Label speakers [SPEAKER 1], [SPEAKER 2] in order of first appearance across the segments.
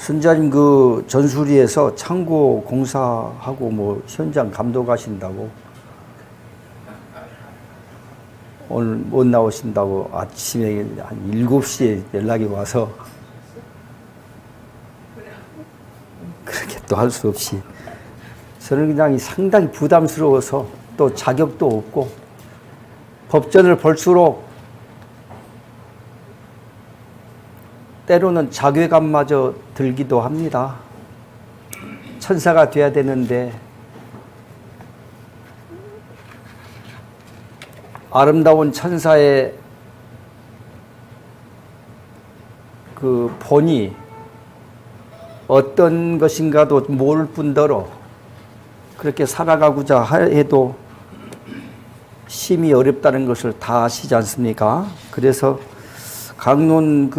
[SPEAKER 1] 선자님 그 전수리에서 창고 공사하고 뭐 현장 감독하신다고 오늘 못 나오신다고 아침에 한 7시에 연락이 와서 그렇게 또 할 수 없이 저는 그냥 상당히 부담스러워서 또 자격도 없고 법전을 볼수록 때로는 자괴감마저 들기도 합니다. 천사가 돼야 되는데 아름다운 천사의 그 본이 어떤 것인가도 모를 뿐더러 그렇게 살아가고자 해도 심히 어렵다는 것을 다 아시지 않습니까? 그래서 강론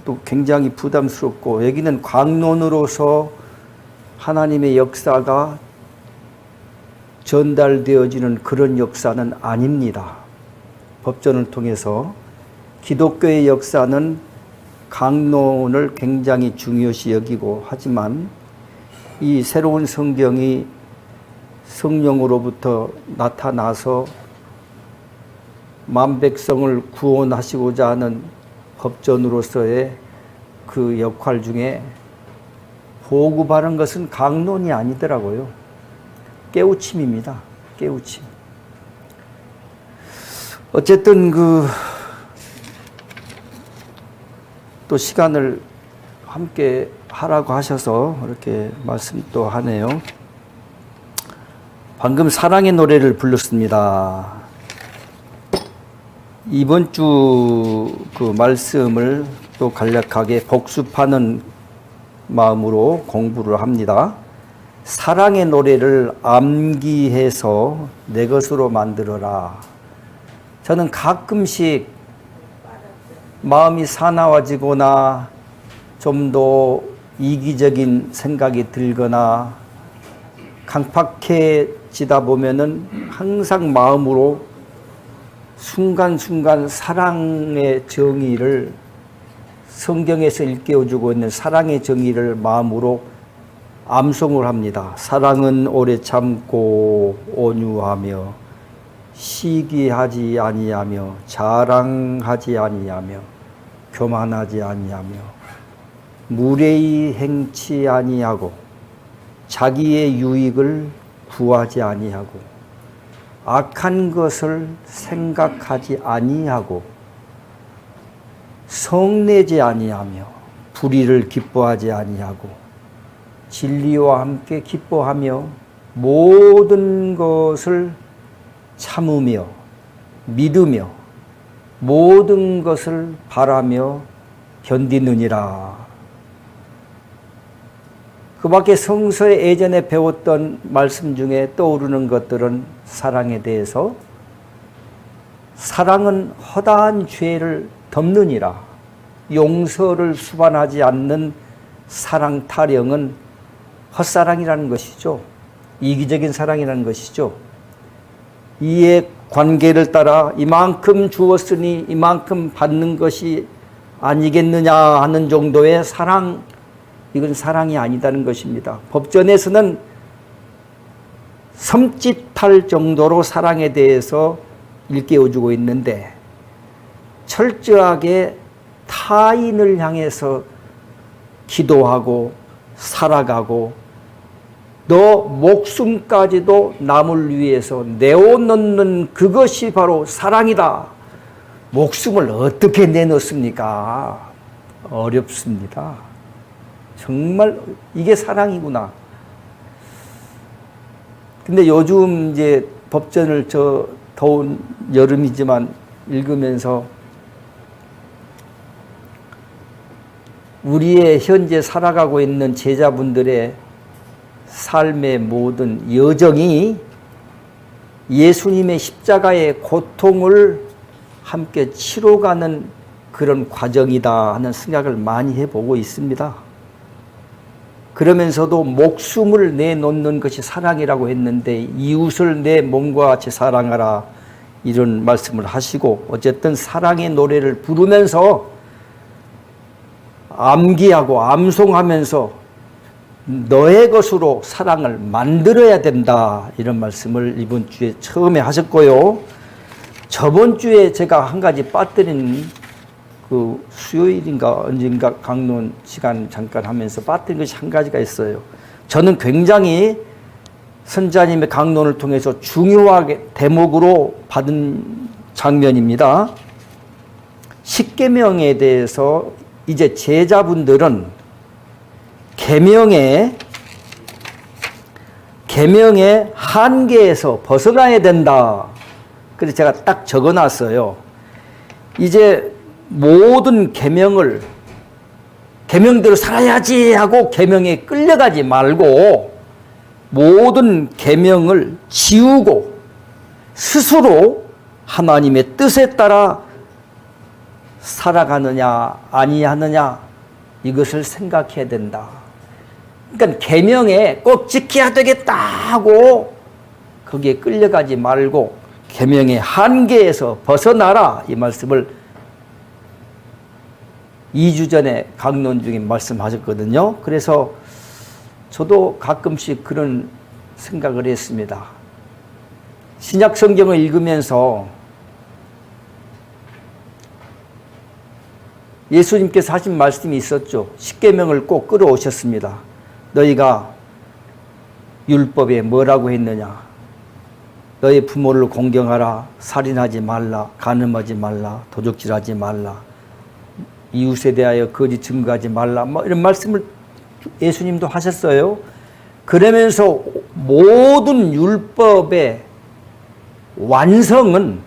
[SPEAKER 1] 또 굉장히 부담스럽고 여기는 강론으로서 하나님의 역사가 전달되어지는 그런 역사는 아닙니다. 법전을 통해서 기독교의 역사는 강론을 굉장히 중요시 여기고 하지만 이 새로운 성경이 성령으로부터 나타나서 만백성을 구원하시고자 하는 법전으로서의 그 역할 중에 보급하는 것은 강론이 아니더라고요. 깨우침입니다. 깨우침. 어쨌든 또 시간을 함께 하라고 하셔서 이렇게 말씀 또 하네요. 방금 사랑의 노래를 불렀습니다. 이번 주 그 말씀을 또 간략하게 복습하는 마음으로 공부를 합니다. 사랑의 노래를 암기해서 내 것으로 만들어라. 저는 가끔씩 마음이 사나워지거나 좀 더 이기적인 생각이 들거나 강팍해지다 보면은 항상 마음으로 순간순간 사랑의 정의를 성경에서 일깨워주고 있는 사랑의 정의를 마음으로 암송을 합니다. 사랑은 오래 참고 온유하며 시기하지 아니하며 자랑하지 아니하며 교만하지 아니하며 무례히 행치 아니하고 자기의 유익을 구하지 아니하고 악한 것을 생각하지 아니하고 성내지 아니하며 불의를 기뻐하지 아니하고 진리와 함께 기뻐하며 모든 것을 참으며 믿으며 모든 것을 바라며 견디느니라. 그 밖에 성서에 예전에 배웠던 말씀 중에 떠오르는 것들은 사랑에 대해서 사랑은 허다한 죄를 덮느니라. 용서를 수반하지 않는 사랑 타령은 헛사랑이라는 것이죠. 이기적인 사랑이라는 것이죠. 이의 관계를 따라 이만큼 주었으니 이만큼 받는 것이 아니겠느냐 하는 정도의 사랑, 이건 사랑이 아니다는 것입니다. 법전에서는 섬찟할 정도로 사랑에 대해서 일깨워주고 있는데 철저하게 타인을 향해서 기도하고 살아가고 너 목숨까지도 남을 위해서 내어놓는 그것이 바로 사랑이다. 목숨을 어떻게 내놓습니까? 어렵습니다. 정말 이게 사랑이구나. 근데 요즘 이제 법전을 더운 여름이지만 읽으면서 우리의 현재 살아가고 있는 제자분들의 삶의 모든 여정이 예수님의 십자가의 고통을 함께 치러가는 그런 과정이다 하는 생각을 많이 해보고 있습니다. 그러면서도 목숨을 내놓는 것이 사랑이라고 했는데 이웃을 내 몸과 같이 사랑하라 이런 말씀을 하시고 어쨌든 사랑의 노래를 부르면서 암기하고 암송하면서 너의 것으로 사랑을 만들어야 된다. 이런 말씀을 이번 주에 처음에 하셨고요. 저번 주에 제가 한 가지 빠뜨린 그 수요일인가 언젠가 강론 시간 잠깐 하면서 빠뜨린 것이 한 가지가 있어요. 저는 굉장히 선자님의 강론을 통해서 중요하게 대목으로 받은 장면입니다. 십계명에 대해서 이제 제자분들은 계명의 한계에서 벗어나야 된다. 그래서 제가 딱 적어놨어요. 이제 모든 계명대로 살아야지 하고 계명에 끌려가지 말고 모든 계명을 지우고 스스로 하나님의 뜻에 따라 살아가느냐 아니하느냐 이것을 생각해야 된다. 그러니까 계명에 꼭 지켜야 되겠다 하고 거기에 끌려가지 말고 계명의 한계에서 벗어나라 이 말씀을 2주 전에 강론 중에 말씀하셨거든요. 그래서 저도 가끔씩 그런 생각을 했습니다. 신약 성경을 읽으면서 예수님께서 하신 말씀이 있었죠. 십계명을 꼭 끌어오셨습니다. 너희가 율법에 뭐라고 했느냐? 너희 부모를 공경하라, 살인하지 말라, 간음하지 말라, 도적질하지 말라, 이웃에 대하여 거짓 증거하지 말라, 뭐 이런 말씀을 예수님도 하셨어요. 그러면서 모든 율법의 완성은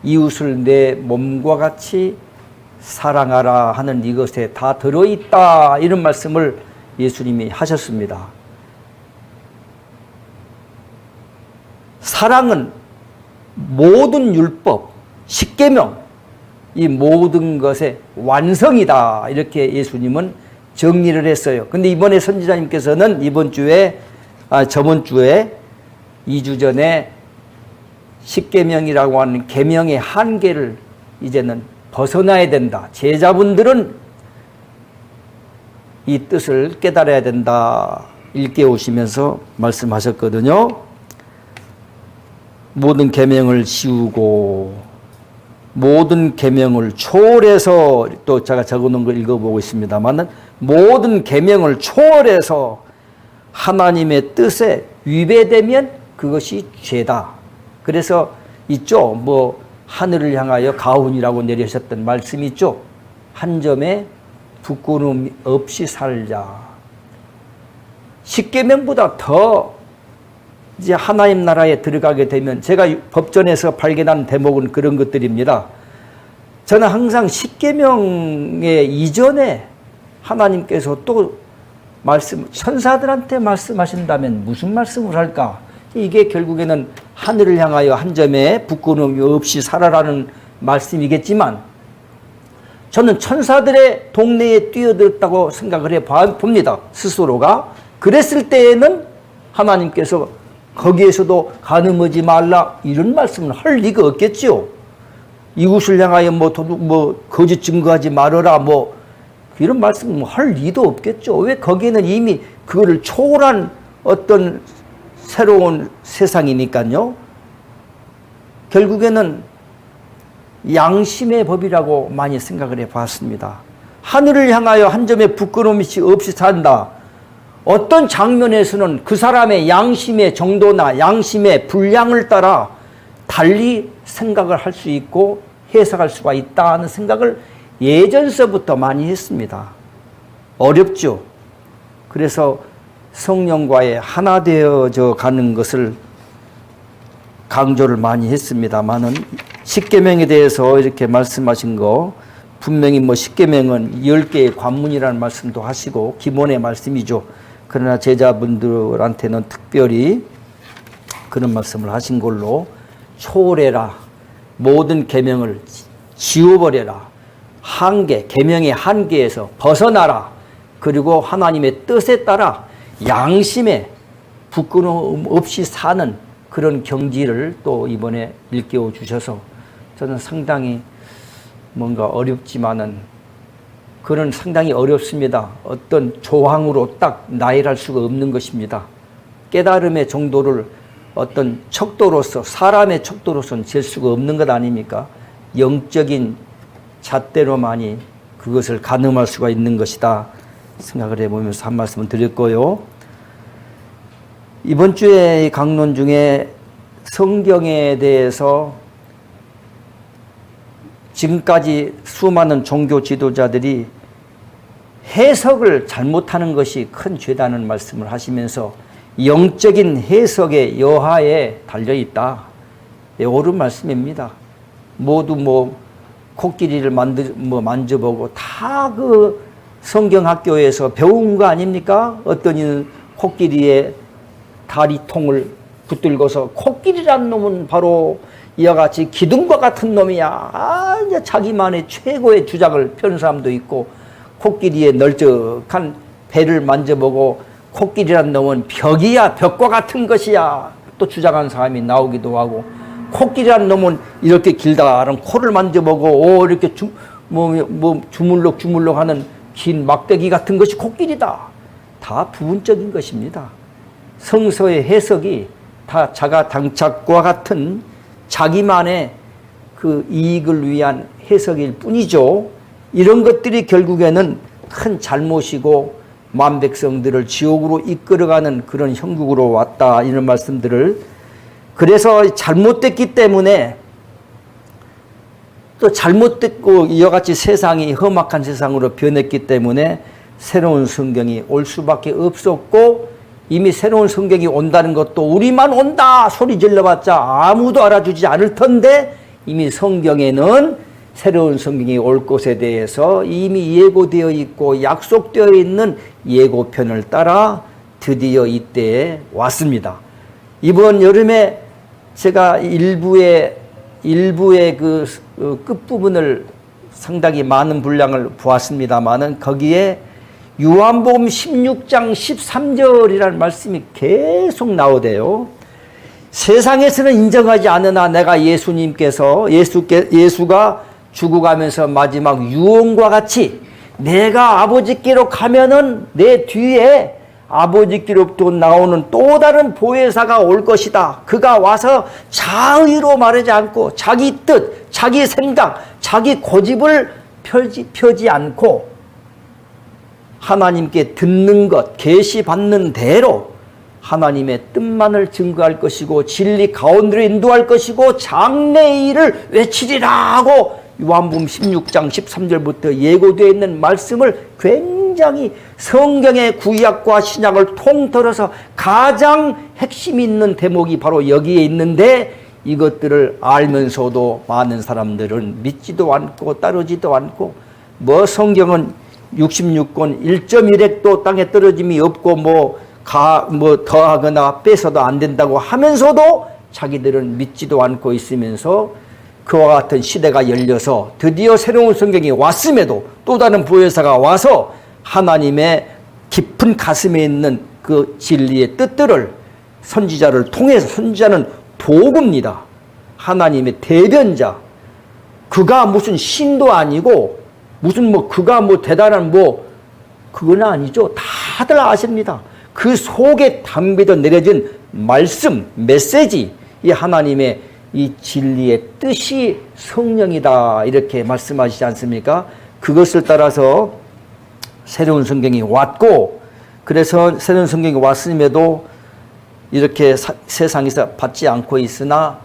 [SPEAKER 1] 이웃을 내 몸과 같이 사랑하라 하는 이것에 다 들어있다 이런 말씀을 예수님이 하셨습니다. 사랑은 모든 율법, 십계명 이 모든 것의 완성이다 이렇게 예수님은 정리를 했어요. 근데 이번에 선지자님께서는 저번 주에 2주 전에 십계명이라고 하는 계명의 한계를 이제는 벗어나야 된다. 제자분들은 이 뜻을 깨달아야 된다. 일깨우시면서 말씀하셨거든요. 모든 계명을 지우고 모든 계명을 초월해서 또 제가 적어놓은 걸 읽어보고 있습니다만 모든 계명을 초월해서 하나님의 뜻에 위배되면 그것이 죄다. 그래서 있죠. 하늘을 향하여 가훈이라고 내리셨던 말씀이 있죠. 한 점에 부끄러움 없이 살자. 십계명보다 더 이제 하나님 나라에 들어가게 되면 제가 법전에서 발견한 대목은 그런 것들입니다. 저는 항상 십계명의 이전에 하나님께서 또 천사들한테 말씀하신다면 무슨 말씀을 할까? 이게 결국에는 하늘을 향하여 한 점에 부끄러움이 없이 살아라는 말씀이겠지만 저는 천사들의 동네에 뛰어들었다고 생각을 해봅니다. 스스로가. 그랬을 때에는 하나님께서 거기에서도 간음하지 말라 이런 말씀을 할 리가 없겠죠. 이웃을 향하여 거짓 증거하지 말아라 이런 말씀을 할 리도 없겠죠. 왜 거기에는 이미 그거를 초월한 어떤 새로운 세상이니까요. 결국에는 양심의 법이라고 많이 생각을 해봤습니다. 하늘을 향하여 한 점의 부끄러움이 없이 산다. 어떤 장면에서는 그 사람의 양심의 정도나 양심의 분량을 따라 달리 생각을 할 수 있고 해석할 수가 있다는 생각을 예전서부터 많이 했습니다. 어렵죠. 그래서 성령과의 하나 되어져 가는 것을 강조를 많이 했습니다만은 십계명에 대해서 이렇게 말씀하신 거 분명히 십계명은 10개의 관문이라는 말씀도 하시고 기본의 말씀이죠. 그러나 제자분들한테는 특별히 그런 말씀을 하신 걸로 초월해라. 모든 계명을 지워버려라. 계명의 한계에서 벗어나라. 그리고 하나님의 뜻에 따라 양심에 부끄러움 없이 사는 그런 경지를 또 이번에 일깨워 주셔서 저는 상당히 뭔가 어렵지만은 그는 상당히 어렵습니다. 어떤 조항으로 딱 나열할 수가 없는 것입니다. 깨달음의 정도를 어떤 척도로서, 사람의 척도로서는 잴 수가 없는 것 아닙니까? 영적인 잣대로만이 그것을 가늠할 수가 있는 것이다 생각을 해보면서 한 말씀을 드렸고요. 이번 주에 강론 중에 성경에 대해서 지금까지 수많은 종교 지도자들이 해석을 잘못하는 것이 큰 죄다는 말씀을 하시면서 영적인 해석의 여하에 달려있다. 옳은 말씀입니다. 모두 코끼리를 만져보고 다 그 성경학교에서 배운 거 아닙니까? 어떤 이는 코끼리의 다리통을 붙들고서 코끼리란 놈은 바로 이와 같이 기둥과 같은 놈이야. 이제 자기만의 최고의 주장을 펴는 사람도 있고, 코끼리의 널쩍한 배를 만져보고 코끼리란 놈은 벽이야, 벽과 같은 것이야 또 주장하는 사람이 나오기도 하고, 코끼리란 놈은 이렇게 길다는 코를 만져보고 이렇게 주물럭 하는 긴 막대기 같은 것이 코끼리다. 다 부분적인 것입니다. 성서의 해석이 다 자가당착과 같은 자기만의 그 이익을 위한 해석일 뿐이죠. 이런 것들이 결국에는 큰 잘못이고 만백성들을 지옥으로 이끌어가는 그런 형국으로 왔다, 이런 말씀들을, 그래서 잘못됐기 때문에, 또 잘못됐고 이와 같이 세상이 험악한 세상으로 변했기 때문에 새로운 성경이 올 수밖에 없었고, 이미 새로운 성경이 온다는 것도 우리만 온다 소리 질러봤자 아무도 알아주지 않을 텐데, 이미 성경에는 새로운 성경이 올 것에 대해서 이미 예고되어 있고 약속되어 있는 예고편을 따라 드디어 이때에 왔습니다. 이번 여름에 제가 일부의 그 끝부분을 상당히 많은 분량을 보았습니다마는, 거기에 요한복음 16장 13절이라는 말씀이 계속 나오대요. 세상에서는 인정하지 않으나 내가 예수가 죽어가면서 마지막 유언과 같이 내가 아버지께로 가면은 내 뒤에 아버지께로부터 나오는 또 다른 보혜사가 올 것이다. 그가 와서 자의로 말하지 않고 자기 뜻, 자기 생각, 자기 고집을 펴지 않고 하나님께 듣는 것, 계시받는 대로 하나님의 뜻만을 증거할 것이고 진리 가운데로 인도할 것이고 장래의 일을 외치리라 하고 요한복음 16장 13절부터 예고되어 있는 말씀을 굉장히 성경의 구약과 신약을 통틀어서 가장 핵심 있는 대목이 바로 여기에 있는데, 이것들을 알면서도 많은 사람들은 믿지도 않고 따르지도 않고, 성경은 66권 1.1획도 땅에 떨어짐이 없고 더하거나 빼서도 안 된다고 하면서도 자기들은 믿지도 않고 있으면서, 그와 같은 시대가 열려서 드디어 새로운 성경이 왔음에도 또 다른 보혜사가 와서 하나님의 깊은 가슴에 있는 그 진리의 뜻들을 선지자를 통해서, 선지자는 도구입니다. 하나님의 대변자. 그가 무슨 신도 아니고 무슨 그가 대단한 그건 아니죠. 다들 아십니다. 그 속에 담겨져 내려진 말씀, 메시지, 이 하나님의 이 진리의 뜻이 성령이다, 이렇게 말씀하시지 않습니까? 그것을 따라서 새로운 성경이 왔고, 그래서 새로운 성경이 왔음에도 이렇게 세상에서 받지 않고 있으나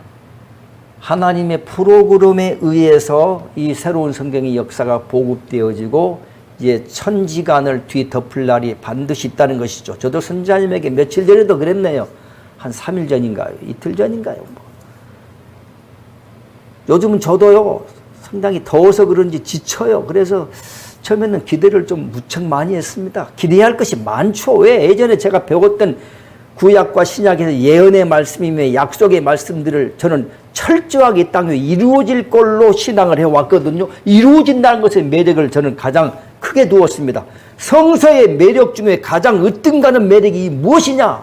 [SPEAKER 1] 하나님의 프로그램에 의해서 이 새로운 성경의 역사가 보급되어지고 이제 천지간을 뒤덮을 날이 반드시 있다는 것이죠. 저도 선지자님에게 며칠 전에도 그랬네요. 한 3일 전인가요? 이틀 전인가요? 요즘은 저도요, 상당히 더워서 그런지 지쳐요. 그래서 처음에는 기대를 좀 무척 많이 했습니다. 기대할 것이 많죠. 왜? 예전에 제가 배웠던 구약과 신약에서 예언의 말씀이며 약속의 말씀들을 저는 철저하게 이 땅에 이루어질 걸로 신앙을 해왔거든요. 이루어진다는 것의 매력을 저는 가장 크게 두었습니다. 성서의 매력 중에 가장 으뜸가는 매력이 무엇이냐?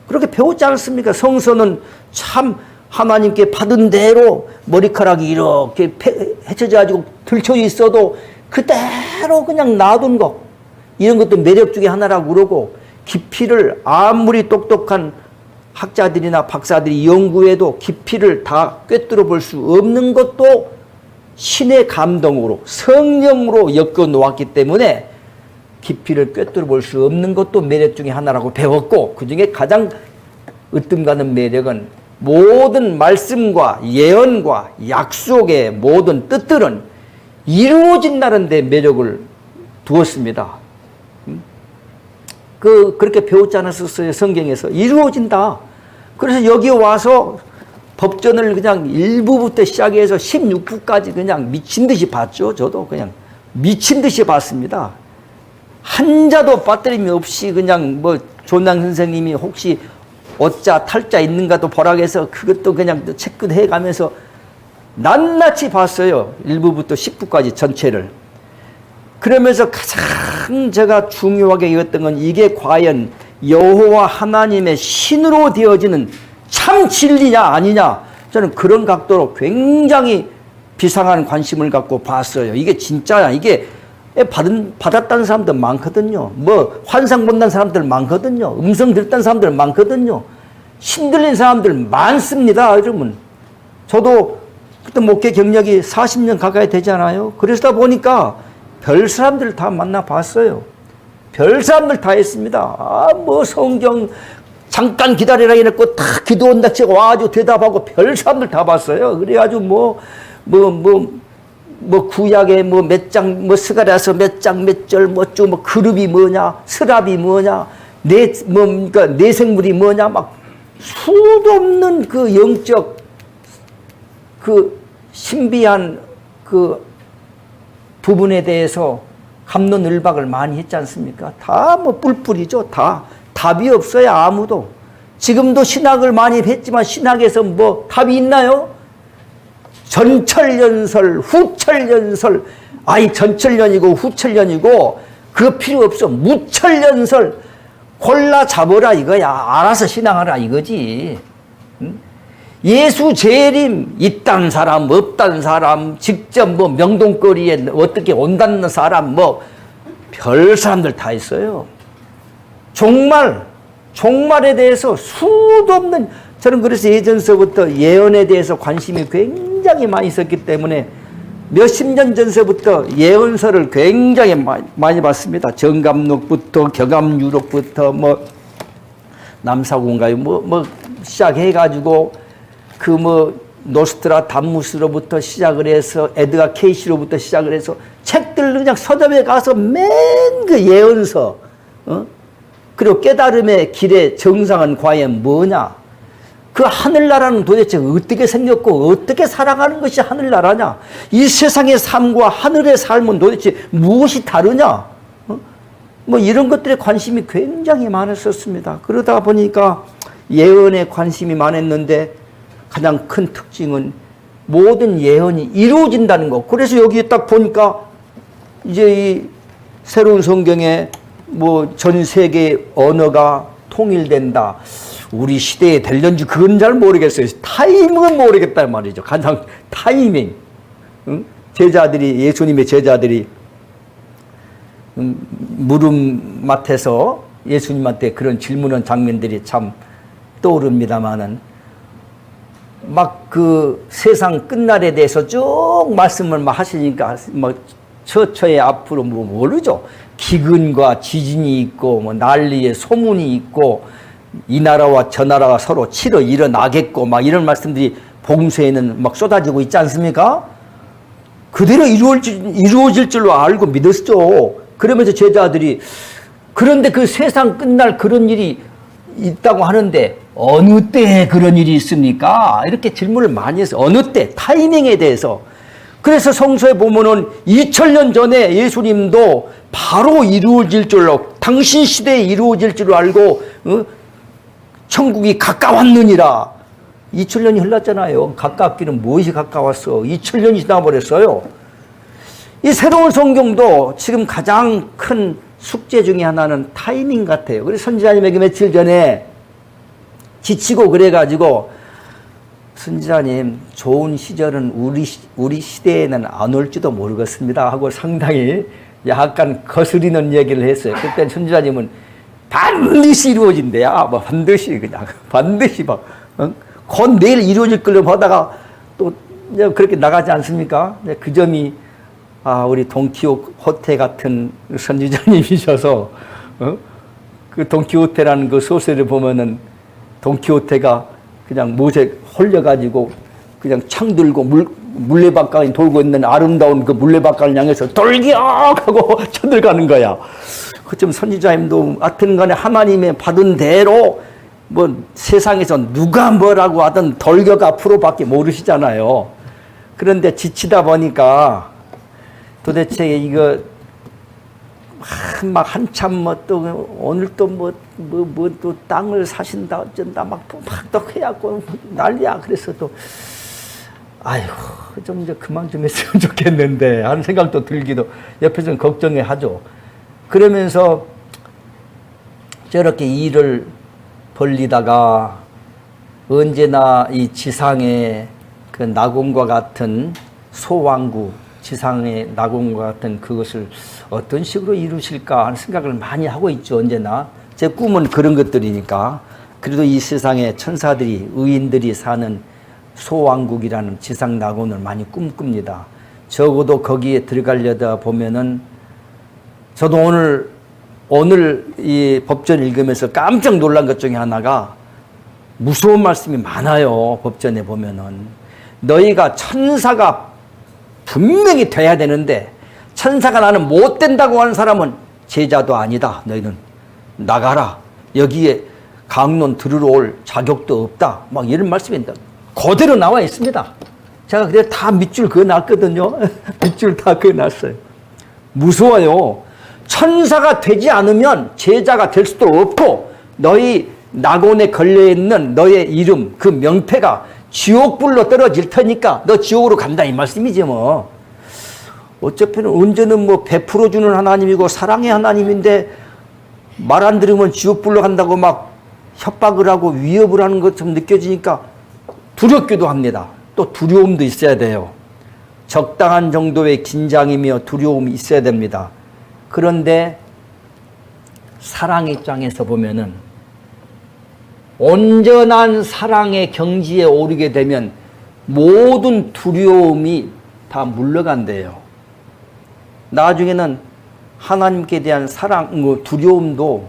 [SPEAKER 1] 그렇게 배웠지 않습니까? 성서는 참 하나님께 받은 대로 머리카락이 이렇게 헤쳐져 가지고 들쳐 있어도 그대로 그냥 놔둔 거, 이런 것도 매력 중에 하나라고 그러고, 깊이를 아무리 똑똑한 학자들이나 박사들이 연구해도 깊이를 다 꿰뚫어 볼 수 없는 것도 신의 감동으로, 성령으로 엮어 놓았기 때문에 깊이를 꿰뚫어 볼 수 없는 것도 매력 중에 하나라고 배웠고, 그 중에 가장 으뜸 가는 매력은 모든 말씀과 예언과 약속의 모든 뜻들은 이루어진다는 데 매력을 두었습니다. 그렇게 배웠지 않았었어요, 성경에서. 이루어진다. 그래서 여기 와서 법전을 그냥 1부부터 시작해서 16부까지 그냥 미친 듯이 봤죠. 저도 그냥 미친 듯이 봤습니다. 한자도 빠뜨림이 없이 그냥 뭐 조남 선생님이 혹시 어자 탈자 있는가도 보라고 해서 그것도 그냥 체크해 가면서 낱낱이 봤어요. 1부부터 10부까지 전체를. 그러면서 가장 제가 중요하게 여겼던 건 이게 과연 여호와 하나님의 신으로 되어지는 참 진리냐 아니냐, 저는 그런 각도로 굉장히 비상한 관심을 갖고 봤어요. 이게 진짜야. 이게 받았다는 사람들 많거든요. 뭐 환상 본다는 사람들 많거든요. 음성 들었다는 사람들 많거든요. 신 들린 사람들 많습니다. 여러분, 저도 그때 목회 경력이 40년 가까이 되잖아요. 그러다 보니까 별 사람들 다 만나봤어요. 별 사람들 다 했습니다. 뭐 성경 잠깐 기다리라 해놓고 다 기도 온다 치고 와가지고 대답하고 별 사람들 다 봤어요. 그래가지고 구약에 뭐 몇 장, 뭐 스가랴서 몇 장, 몇 절, 뭐 그룹이 뭐냐, 스랍이 뭐냐, 그러니까 내생물이 뭐냐, 막 수도 없는 그 영적, 그 신비한 그 부분에 대해서 갑론을박을 많이 했지 않습니까? 다 뭐 뿔뿔이죠. 다 답이 없어요. 아무도. 지금도 신학을 많이 했지만 신학에서 뭐 답이 있나요? 전철연설, 후철연설, 아이 전철연이고 후철연이고 그거 필요 없어. 무철연설 골라 잡으라 이거야. 알아서 신앙하라 이거지. 응? 예수 재림 있다는 사람 없다는 사람, 직접 뭐 명동거리에 어떻게 온다는 사람, 뭐 별 사람들 다 있어요. 종말에 대해서 수도 없는, 저는 그래서 예전서부터 예언에 대해서 관심이 굉장히 많이 있었기 때문에 몇십 년 전서부터 예언서를 굉장히 많이 봤습니다. 정감록부터 격암유록부터 뭐 남사군가요 뭐 시작해가지고 그 뭐 노스트라다무스로부터 시작을 해서 에드가 케이시로부터 시작을 해서 책들 그냥 서점에 가서 맨 그 예언서, 그리고 깨달음의 길의 정상은 과연 뭐냐, 그 하늘나라는 도대체 어떻게 생겼고 어떻게 살아가는 것이 하늘나라냐, 이 세상의 삶과 하늘의 삶은 도대체 무엇이 다르냐, 뭐 이런 것들에 관심이 굉장히 많았었습니다. 그러다 보니까 예언에 관심이 많았는데 가장 큰 특징은 모든 예언이 이루어진다는 거. 그래서 여기 딱 보니까 이제 이 새로운 성경에 뭐 전 세계 언어가 통일된다. 우리 시대에 될런지 그건 잘 모르겠어요. 타이밍은 모르겠단 말이죠. 가장 타이밍. 응? 제자들이, 예수님의 제자들이 물음맡에서 예수님한테 그런 질문한 장면들이 참 떠오릅니다만은 막 그 세상 끝날에 대해서 쭉 말씀을 막 하시니까 뭐 처처의 앞으로 뭐 모르죠. 기근과 지진이 있고 뭐 난리의 소문이 있고 이 나라와 저 나라가 서로 치러 일어나겠고 막 이런 말씀들이 복음서에는 막 쏟아지고 있지 않습니까? 그대로 이루어질 줄로 알고 믿었죠. 그러면서 제자들이 그런데 그 세상 끝날 그런 일이 있다고 하는데 어느 때에 그런 일이 있습니까? 이렇게 질문을 많이 해서 어느 때, 타이밍에 대해서. 그래서 성서에 보면은 2000년 전에 예수님도 바로 이루어질 줄로, 당신 시대에 이루어질 줄로 알고 천국이 가까웠느니라. 2000년이 흘렀잖아요. 가깝기는 무엇이 가까웠어? 2000년이 지나버렸어요. 이 새로운 성경도 지금 가장 큰 숙제 중에 하나는 타이밍 같아요. 그래서 선지자님에게 며칠 전에 지치고 그래가지고 선지자님, 좋은 시절은 우리 시대에는 안 올지도 모르겠습니다 하고 상당히 약간 거스리는 얘기를 했어요. 그때 선지자님은 반드시 이루어진대야. 뭐 반드시 그냥 반드시 막 곧 내일 이루어질 걸로 보다가 또 그렇게 나가지 않습니까? 그 점이 우리 돈키호테 같은 선지자님이셔서 그 돈키호테라는 그 소설을 보면은 돈키호테가 그냥 못에 홀려가지고 그냥 창 들고 물레바퀴 돌고 있는 아름다운 그 물레바퀴를 향해서 돌격하고 쳐들어가는 거야. 그쯤 선지자님도 하여튼 간에 하나님의 받은 대로 뭐 세상에서 누가 뭐라고 하든 돌격 앞으로밖에 모르시잖아요. 그런데 지치다 보니까 도대체 이거 막 한참 뭐 또 오늘 또 뭐 또 땅을 사신다 어쩐다 막 또 해갖고 난리야. 그래서 또 아이고 좀 이제 그만 좀 했으면 좋겠는데 하는 생각도 들기도 옆에서는 걱정해 하죠. 그러면서 저렇게 일을 벌리다가 언제나 이 지상의 그 낙원과 같은 소왕국, 지상의 낙원과 같은 그것을 어떤 식으로 이루실까 하는 생각을 많이 하고 있죠. 언제나 제 꿈은 그런 것들이니까. 그래도 이 세상에 천사들이 의인들이 사는 소왕국이라는 지상 낙원을 많이 꿈꿉니다. 적어도 거기에 들어가려다 보면은 저도 오늘 이 법전 읽으면서 깜짝 놀란 것 중에 하나가 무서운 말씀이 많아요. 법전에 보면은 너희가 천사가 분명히 돼야 되는데 천사가 나는 못 된다고 하는 사람은 제자도 아니다. 너희는 나가라. 여기에 강론 들으러 올 자격도 없다. 막 이런 말씀이 그대로 나와 있습니다. 제가 그때 다 밑줄 그어놨거든요. 밑줄 다 그어놨어요. 무서워요. 천사가 되지 않으면 제자가 될 수도 없고 너희 낙원에 걸려있는 너의 이름 그 명패가 지옥불로 떨어질 테니까 너 지옥으로 간다 이 말씀이지 뭐. 어차피 언제는 뭐 베풀어주는 하나님이고 사랑의 하나님인데 말 안 들으면 지옥불로 간다고 막 협박을 하고 위협을 하는 것처럼 느껴지니까 두렵기도 합니다. 또 두려움도 있어야 돼요. 적당한 정도의 긴장이며 두려움이 있어야 됩니다. 그런데 사랑 입장에서 보면은 온전한 사랑의 경지에 오르게 되면 모든 두려움이 다 물러간대요. 나중에는 하나님께 대한 사랑, 두려움도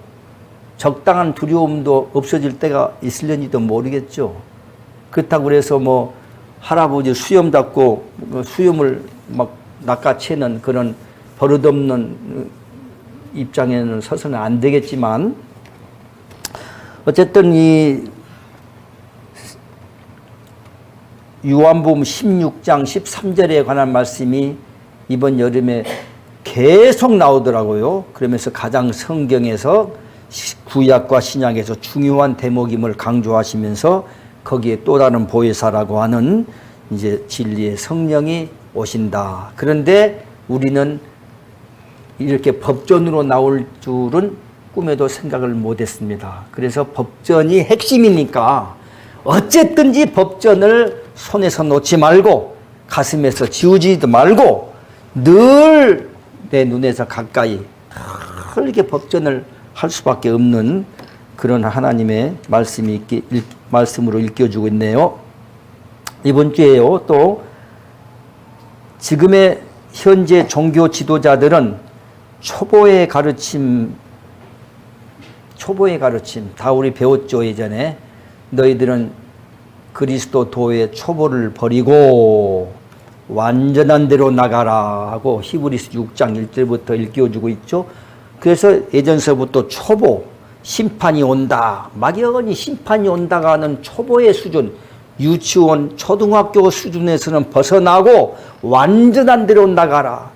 [SPEAKER 1] 적당한 두려움도 없어질 때가 있을는지도 모르겠죠. 그렇다고 그래서 뭐 할아버지 수염 잡고 수염을 막 낚아채는 그런 버릇없는 입장에는 서서는 안 되겠지만 어쨌든 이 요한복음 16장 13절에 관한 말씀이 이번 여름에 계속 나오더라고요. 그러면서 가장 성경에서 구약과 신약에서 중요한 대목임을 강조하시면서 거기에 또 다른 보혜사라고 하는 이제 진리의 성령이 오신다. 그런데 우리는 이렇게 법전으로 나올 줄은 꿈에도 생각을 못했습니다. 그래서 법전이 핵심이니까 어쨌든지 법전을 손에서 놓지 말고 가슴에서 지우지도 말고 늘 내 눈에서 가까이 이렇게 법전을 할 수밖에 없는 그런 하나님의 말씀으로 읽혀주고 있네요. 이번 주에요. 또 지금의 현재 종교 지도자들은 초보의 가르침 다 우리 배웠죠. 예전에 너희들은 그리스도 도의 초보를 버리고 완전한 대로 나가라 하고 히브리서 6장 1절부터 일깨워주고 있죠. 그래서 예전서부터 초보, 심판이 온다, 막연히 심판이 온다가 하는 초보의 수준, 유치원, 초등학교 수준에서는 벗어나고 완전한 대로 나가라.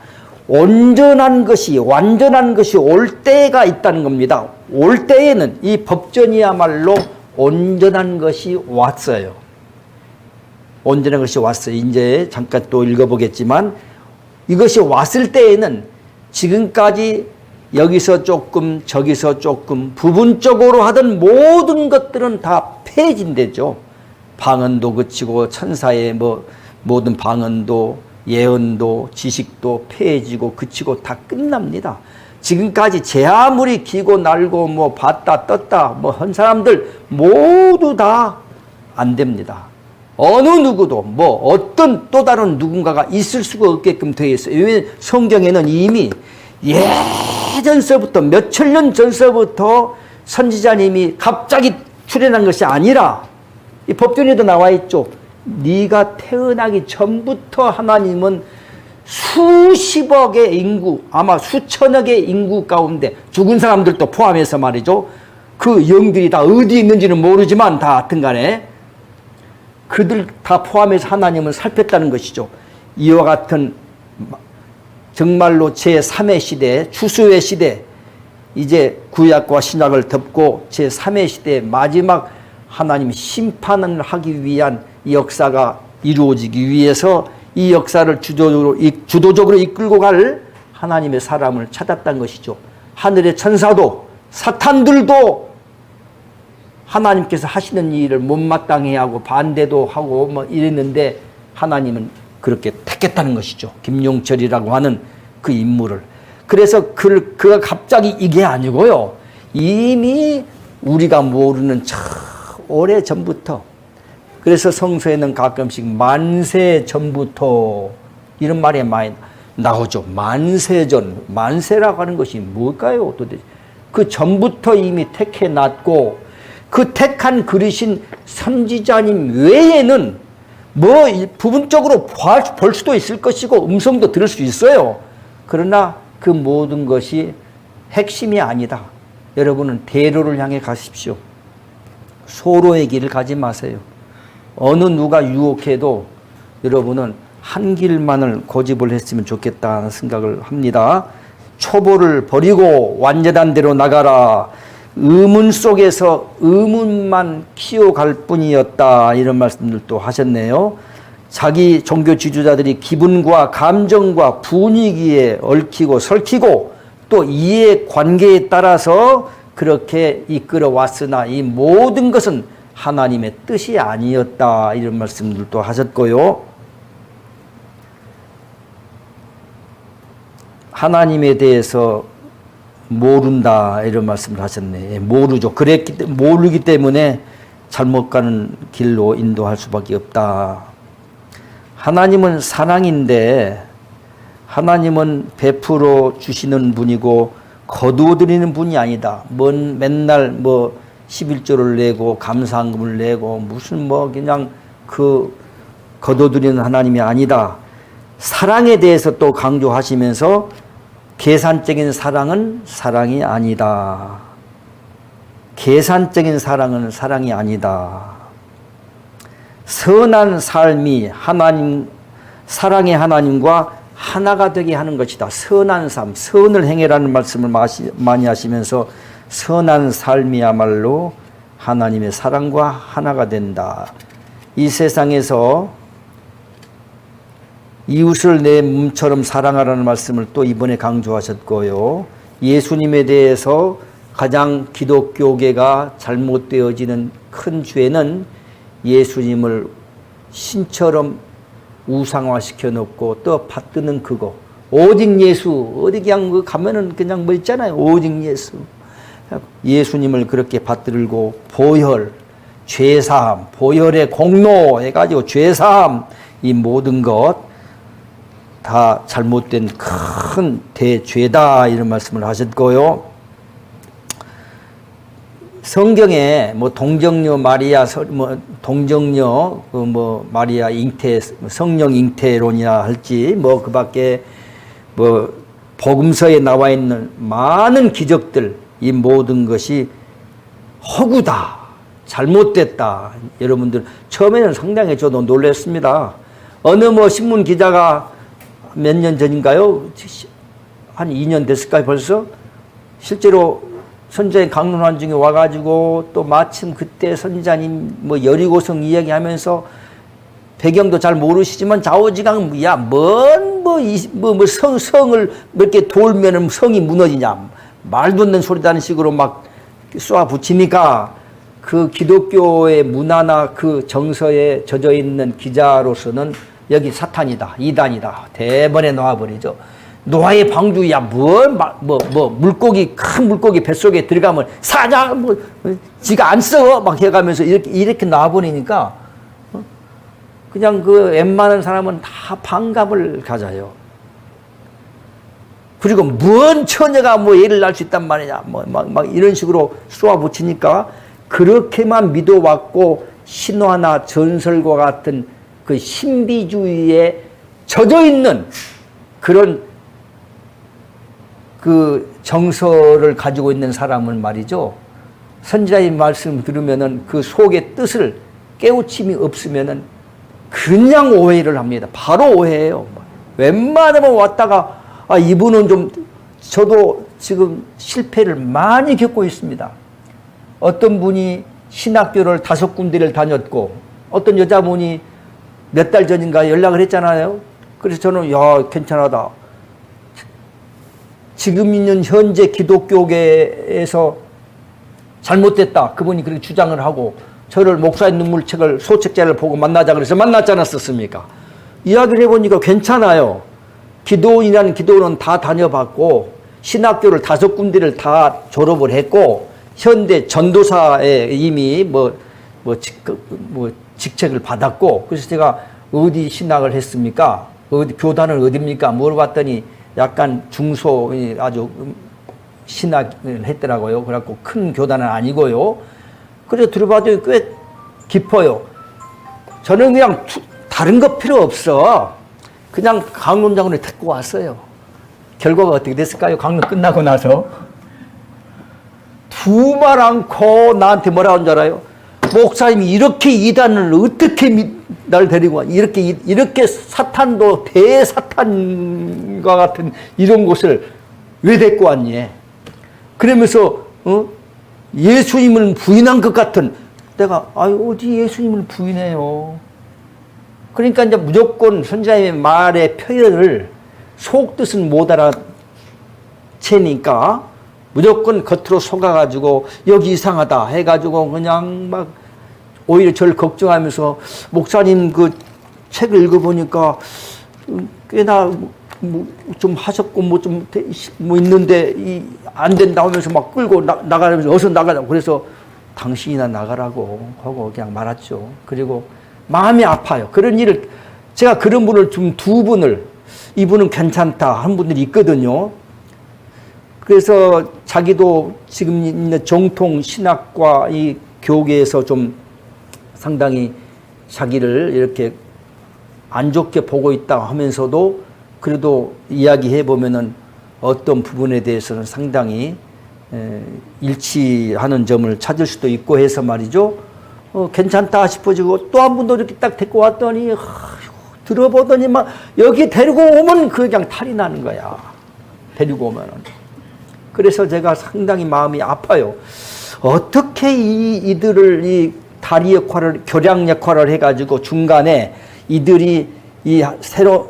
[SPEAKER 1] 완전한 것이 올 때가 있다는 겁니다. 올 때에는 이 법전이야말로 온전한 것이 왔어요. 온전한 것이 왔어요. 이제 잠깐 또 읽어보겠지만 이것이 왔을 때에는 지금까지 여기서 조금 저기서 조금 부분적으로 하던 모든 것들은 다 폐진되죠. 방언도 그치고 천사의 모든 방언도 예언도 지식도 폐해지고 그치고 다 끝납니다. 지금까지 제 아무리 기고 날고 봤다 떴다 한 사람들 모두 다 안 됩니다. 어느 누구도 어떤 또 다른 누군가가 있을 수가 없게끔 되어 있어요. 왜냐하면 성경에는 이미 예전서부터 몇천 년 전서부터 선지자님이 갑자기 출현한 것이 아니라 이 법전에도 나와 있죠. 네가 태어나기 전부터 하나님은 수십억의 인구, 아마 수천억의 인구 가운데 죽은 사람들도 포함해서 말이죠. 그 영들이 다 어디 있는지는 모르지만 다 하여튼간에 그들 다 포함해서 하나님은 살폈다는 것이죠. 이와 같은 정말로 제3의 시대, 추수의 시대, 이제 구약과 신약을 덮고 제3의 시대의 마지막 하나님이 심판을 하기 위한 이 역사가 이루어지기 위해서 이 역사를 주도적으로 이끌고 갈 하나님의 사람을 찾았다는 것이죠. 하늘의 천사도 사탄들도 하나님께서 하시는 일을 못마땅해 하고 반대도 하고 이랬는데 하나님은 그렇게 택했다는 것이죠. 김용철이라고 하는 그 인물을. 그래서 그가 갑자기 이게 아니고요. 이미 우리가 모르는 오래 전부터, 그래서 성서에는 가끔씩 만세 전부터 이런 말이 많이 나오죠. 만세전, 만세라고 하는 것이 뭘까요? 도대체 그 전부터 이미 택해놨고 그 택한 그리신 선지자님 외에는 부분적으로 볼 수도 있을 것이고 음성도 들을 수 있어요. 그러나 그 모든 것이 핵심이 아니다. 여러분은 대로를 향해 가십시오. 소로의 길을 가지 마세요. 어느 누가 유혹해도 여러분은 한 길만을 고집을 했으면 좋겠다는 생각을 합니다. 초보를 버리고 완전한 대로 나가라. 의문 속에서 의문만 키워갈 뿐이었다. 이런 말씀들도 하셨네요. 자기 종교 지도자들이 기분과 감정과 분위기에 얽히고 설키고 또 이해관계에 따라서 그렇게 이끌어왔으나 이 모든 것은 하나님의 뜻이 아니었다. 이런 말씀들도 하셨고요. 하나님에 대해서 모른다 이런 말씀을 하셨네. 모르죠. 모르기 때문에 잘못 가는 길로 인도할 수밖에 없다. 하나님은 사랑인데 하나님은 베풀어 주시는 분이고 거두어 드리는 분이 아니다. 맨날 11조를 내고 감사한금을 내고 무슨 그냥 거두어 드리는 하나님이 아니다. 사랑에 대해서 또 강조하시면서 계산적인 사랑은 사랑이 아니다. 계산적인 사랑은 사랑이 아니다. 선한 삶이 사랑의 하나님과 하나가 되게 하는 것이다. 선한 삶, 선을 행해라는 말씀을 많이 하시면서 선한 삶이야말로 하나님의 사랑과 하나가 된다. 이 세상에서 이웃을 내 몸처럼 사랑하라는 말씀을 또 이번에 강조하셨고요. 예수님에 대해서 가장 기독교계가 잘못되어지는 큰 죄는 예수님을 신처럼 우상화시켜 놓고 또 받드는 그거. 오직 예수, 어디 그냥 가면은 그냥 있잖아요. 오직 예수. 예수님을 그렇게 받들고 보혈, 죄사함, 보혈의 공로 해가지고 죄사함, 이 모든 것 다 잘못된 큰 대죄다 이런 말씀을 하셨고요. 성경에 동정녀 마리아 동정녀 마리아 잉태 성령 잉태론이라 할지 그밖에 복음서에 나와 있는 많은 기적들, 이 모든 것이 허구다, 잘못됐다. 여러분들 처음에는 상당히 저도 놀랐습니다. 어느 신문 기자가 몇 년 전인가요? 한 2년 됐을까요 벌써? 실제로 선지자의 강론한 중에 와가지고 또 마침 그때 선지자님 여리고성 이야기하면서 배경도 잘 모르시지만 좌우지간 성을 몇 개 돌면은 성이 무너지냐 말도 안 되는 소리다는 식으로 막 쏘아 붙이니까 그 기독교의 문화나 그 정서에 젖어 있는 기자로서는 여기 사탄이다, 이단이다 대번에 놓아버리죠. 노아의 방주야 물고기 큰 물고기 뱃속에 들어가면 사자 지가 안 써 막 해가면서 이렇게 놔버리니까 그냥 그 웬만한 사람은 다 반감을 가져요. 그리고 뭔 처녀가 예를 날 수 있단 말이냐 막 이런 식으로 쏘아붙이니까 그렇게만 믿어왔고 신화나 전설과 같은 그 신비주의에 젖어 있는 그런 그 정서를 가지고 있는 사람은 말이죠. 선지자의 말씀 들으면은 그 속의 뜻을 깨우침이 없으면은 그냥 오해를 합니다. 바로 오해예요. 웬만하면 왔다가 이분은 좀 저도 지금 실패를 많이 겪고 있습니다. 어떤 분이 신학교를 5군데를 다녔고 어떤 여자분이 몇 달 전인가 연락을 했잖아요. 그래서 저는 야 괜찮하다. 지금 있는 현재 기독교계에서 잘못됐다. 그분이 그렇게 주장을 하고 저를 목사의 눈물책을 소책자를 보고 만나자 그래서 만났지 않았었습니까? 이야기를 해보니까 괜찮아요. 기도원이라는 기도원은 다 다녀봤고 신학교를 5군데를 다 졸업을 했고 현대 전도사에 이미 직책을 받았고 그래서 제가 어디 신학을 했습니까? 어디 교단은 어디입니까? 물어봤더니 약간 중소 아주 신학을 했더라고요. 그래갖고 큰 교단은 아니고요. 그래서 들어봐도 꽤 깊어요. 저는 그냥 다른 거 필요 없어. 그냥 강론장으로 데리고 왔어요. 결과가 어떻게 됐을까요? 강론 끝나고 나서 두말 않고 나한테 뭐라고 한 줄 알아요? 목사님이 이렇게 이단을 어떻게 날 데리고 와? 이렇게 사탄도 대사탄과 같은 이런 곳을 왜 데리고 왔니? 그러면서 예수님을 부인한 것 같은 내가 어디 예수님을 부인해요? 그러니까 이제 무조건 선지자의 말의 표현을 속뜻은 못 알아채니까 무조건 겉으로 속아가지고 여기 이상하다 해가지고 그냥 막 오히려 저를 걱정하면서 목사님 그 책을 읽어보니까 꽤나 좀 하셨고 좀 있는데 안 된다 하면서 막 끌고 나가면서 어서 나가자고 그래서 당신이나 나가라고 하고 그냥 말았죠. 그리고 마음이 아파요. 그런 일을 제가 그런 분을 좀 2분을 이분은 괜찮다 한 분들이 있거든요. 그래서 자기도 지금 있는 정통 신학과 이 교계에서 좀 상당히 자기를 이렇게 안 좋게 보고 있다 하면서도 그래도 이야기해 보면은 어떤 부분에 대해서는 상당히 일치하는 점을 찾을 수도 있고 해서 말이죠. 괜찮다 싶어지고 또 한 분도 이렇게 딱 데리고 왔더니 들어보더니 막 여기 데리고 오면 그냥 탈이 나는 거야. 데리고 오면은. 그래서 제가 상당히 마음이 아파요. 어떻게 이들을 이 다리 역할을 교량 역할을 해가지고 중간에 이들이 이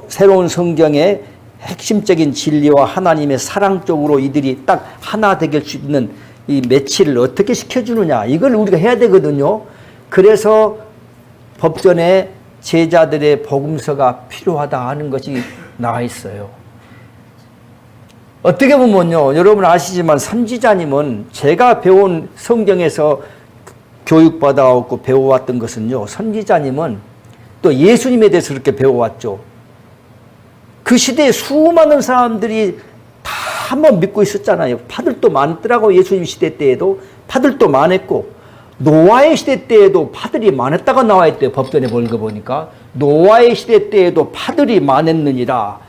[SPEAKER 1] 새로운 성경의 핵심적인 진리와 하나님의 사랑 쪽으로 이들이 딱 하나 되길 수 있는 이 매치를 어떻게 시켜주느냐 이걸 우리가 해야 되거든요. 그래서 법전에 제자들의 복음서가 필요하다 하는 것이 나와 있어요. 어떻게 보면요, 여러분 아시지만 선지자님은 제가 배운 성경에서 교육받아왔고 배워왔던 것은요, 선지자님은 또 예수님에 대해서 그렇게 배워왔죠. 그 시대에 수많은 사람들이 다 한번 믿고 있었잖아요. 파들도 많더라고. 예수님 시대 때에도 파들도 많았고 노아의 시대 때에도 파들이 많았다가 나와 있대요. 법전에 보니까 노아의 시대 때에도 파들이 많았느니라.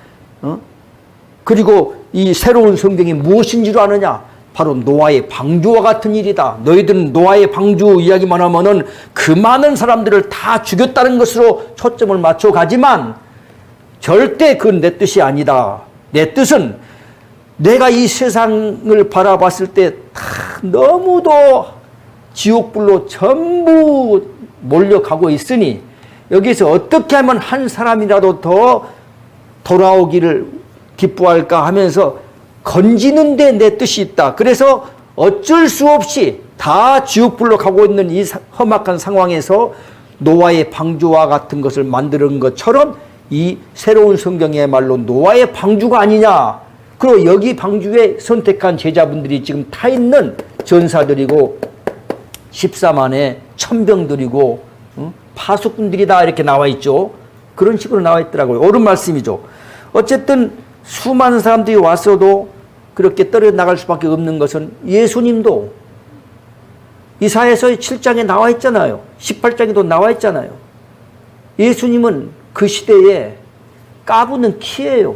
[SPEAKER 1] 그리고 이 새로운 성경이 무엇인 줄 아느냐? 바로 노아의 방주와 같은 일이다. 너희들은 노아의 방주 이야기만 하면은 그 많은 사람들을 다 죽였다는 것으로 초점을 맞춰 가지만 절대 그건 내 뜻이 아니다. 내 뜻은 내가 이 세상을 바라봤을 때 너무도 지옥불로 전부 몰려가고 있으니 여기서 어떻게 하면 한 사람이라도 더 돌아오기를 기뻐할까 하면서 건지는 데 내 뜻이 있다. 그래서 어쩔 수 없이 다 지옥불로 가고 있는 이 험악한 상황에서 노아의 방주와 같은 것을 만드는 것처럼 이 새로운 성경의 말로 노아의 방주가 아니냐. 그리고 여기 방주에 선택한 제자분들이 지금 타 있는 전사들이고 14만의 천병들이고 파수꾼들이다 이렇게 나와 있죠. 그런 식으로 나와 있더라고요. 옳은 말씀이죠. 어쨌든 수많은 사람들이 왔어도 그렇게 떨어져 나갈 수밖에 없는 것은 예수님도 이사야서의 7장에 나와 있잖아요. 18장에도 나와 있잖아요. 예수님은 그 시대에 까부는 키예요.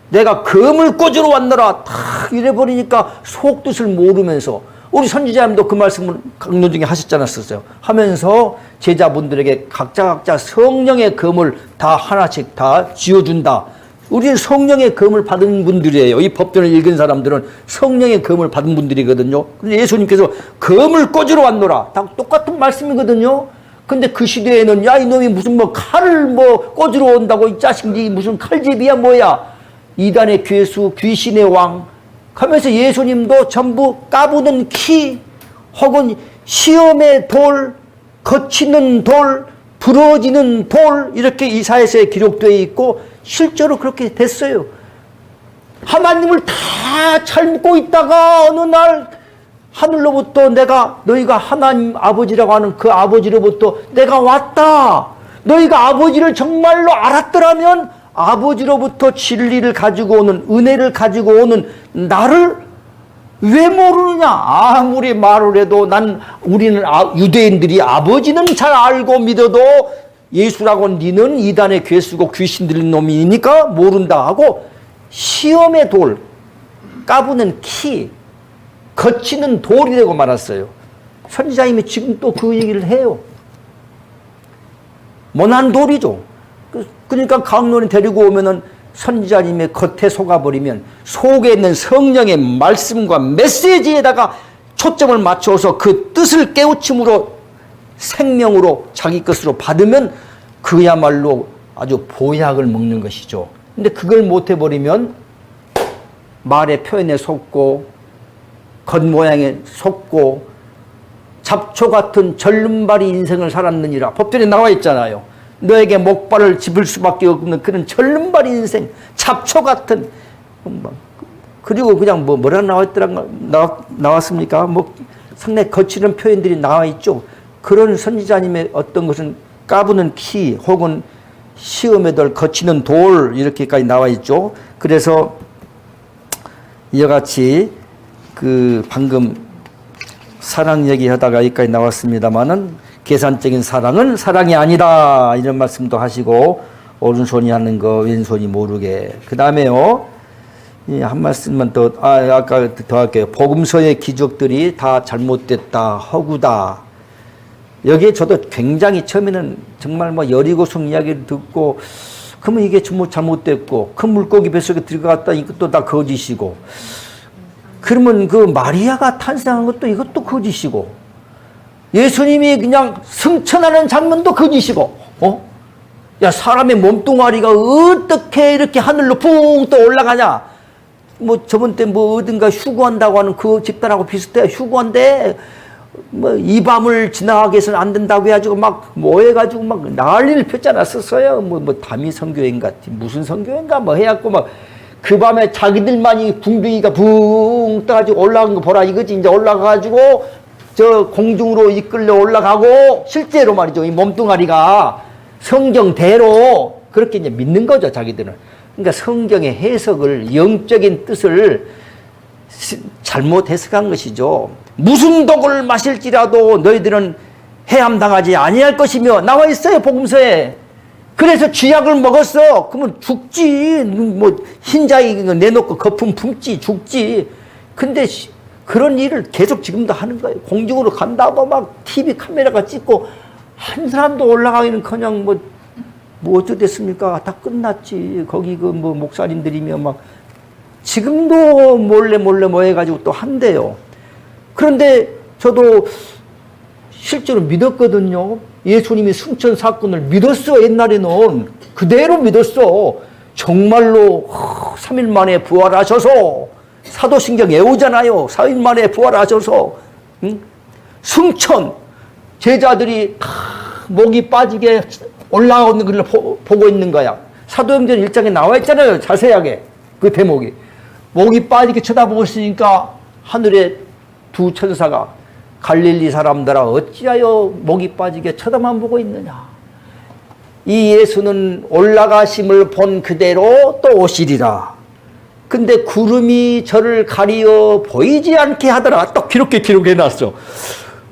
[SPEAKER 1] 내가 검을 꽂으러 왔노라 탁 이래버리니까 속뜻을 모르면서 우리 선지자님도 그 말씀을 강론 중에 하셨지 않았었어요. 하면서 제자분들에게 각자 성령의 검을 다 하나씩 다 쥐어준다. 우리는 성령의 검을 받은 분들이에요. 이 법전을 읽은 사람들은 성령의 검을 받은 분들이거든요. 근데 예수님께서 검을 꽂으러 왔노라. 다 똑같은 말씀이거든요. 근데 그 시대에는 야 이놈이 무슨 뭐 칼을 뭐 꽂으러 온다고 이 자식이 무슨 칼집이야 뭐야. 이단의 괴수 귀신의 왕 하면서 예수님도 전부 까부는 키 혹은 시험의 돌 거치는 돌 부러지는 돌 이렇게 이사야서에 기록되어 있고 실제로 그렇게 됐어요. 하나님을 다 잘 믿고 있다가 어느 날 하늘로부터 내가 너희가 하나님 아버지라고 하는 그 아버지로부터 내가 왔다. 너희가 아버지를 정말로 알았더라면 아버지로부터 진리를 가지고 오는 은혜를 가지고 오는 나를 왜 모르느냐. 아무리 말을 해도 우리는 유대인들이 아버지는 잘 알고 믿어도 예수라고 니는 이단의 괴수고 귀신 들린 놈이니까 모른다 하고 시험의 돌 까부는 키 거치는 돌이라고 말았어요. 선지자님이 지금 또 그 얘기를 해요. 모난 돌이죠. 그러니까 강론이 데리고 오면은 선지자님의 겉에 속아버리면 속에 있는 성령의 말씀과 메시지에다가 초점을 맞춰서 그 뜻을 깨우침으로 생명으로 자기 것으로 받으면 그야말로 아주 보약을 먹는 것이죠. 근데 그걸 못해버리면 말의 표현에 속고 겉모양에 속고 잡초 같은 절름발이 인생을 살았느니라. 법전에 나와 있잖아요. 너에게 목발을 짚을 수밖에 없는 그런 절름발 인생, 잡초 같은. 그리고 그냥 뭐라 나왔습니까? 뭐 상당히 거치는 표현들이 나와 있죠. 그런 선지자님의 어떤 것은 까부는 키 혹은 시험의 돌, 거치는 돌 이렇게까지 나와 있죠. 그래서 이와 같이 그 방금 사랑 얘기하다가 여기까지 나왔습니다만은 계산적인 사랑은 사랑이 아니다 이런 말씀도 하시고 오른손이 하는 거 왼손이 모르게. 그 다음에요 한 말씀만 더 아까 더 할게요. 복음서의 기적들이 다 잘못됐다 허구다. 여기에 저도 굉장히 처음에는 정말 뭐 여리고성 이야기를 듣고 그러면 이게 전부 잘못됐고 큰 물고기 뱃속에 들어갔다 이것도 다 거짓이고 그러면 그 마리아가 탄생한 것도 이것도 거짓이고 예수님이 그냥 승천하는 장면도 거짓이고 야 사람의 몸뚱아리가 어떻게 이렇게 하늘로 붕 떠 올라가냐. 뭐 저번 때 뭐 어딘가 휴거한다고 하는 그 집단하고 비슷해. 휴거한데 뭐 이 밤을 지나가게 해서는 안 된다고 해가지고 막 뭐 해가지고 막 난리를 폈지 않았었어요. 뭐 담임 선교회인가 무슨 선교회인가 뭐 해갖고 막 그 밤에 자기들만이 궁둥이가 붕 떠가지고 올라간 거 보라 이거지. 이제 올라가가지고 저 공중으로 이끌려 올라가고 실제로 말이죠. 이 몸뚱아리가 성경대로 그렇게 이제 믿는 거죠, 자기들은. 그러니까 성경의 해석을 영적인 뜻을 잘못 해석한 것이죠. 무슨 독을 마실지라도 너희들은 해함당하지 아니할 것이며 나와 있어요, 복음서에. 그래서 쥐약을 먹었어. 그러면 죽지. 뭐 흰자이 내놓고 거품 품지 죽지. 근데 그런 일을 계속 지금도 하는 거예요. 공중으로 간다고 막 TV 카메라가 찍고 한 사람도 올라가기는커녕 뭐 어떻게 됐습니까? 다 끝났지. 거기 그 뭐 목사님들이며 막 지금도 몰래 뭐 해가지고 또 한대요. 그런데 저도 실제로 믿었거든요. 예수님이 승천 사건을 믿었어. 옛날에는 그대로 믿었어. 정말로 3일 만에 부활하셔서 사도신경 외우잖아요. 4일 만에 부활하셔서 승천 제자들이 목이 빠지게 올라오는 걸 보고 있는 거야. 사도행전 1장에 나와 있잖아요. 자세하게 그 대목이. 목이 빠지게 쳐다보고 있으니까 하늘에 두 천사가 갈릴리 사람들아 어찌하여 목이 빠지게 쳐다만 보고 있느냐. 이 예수는 올라가심을 본 그대로 또 오시리라. 근데 구름이 저를 가리어 보이지 않게 하더라. 딱 이렇게 기록해놨어.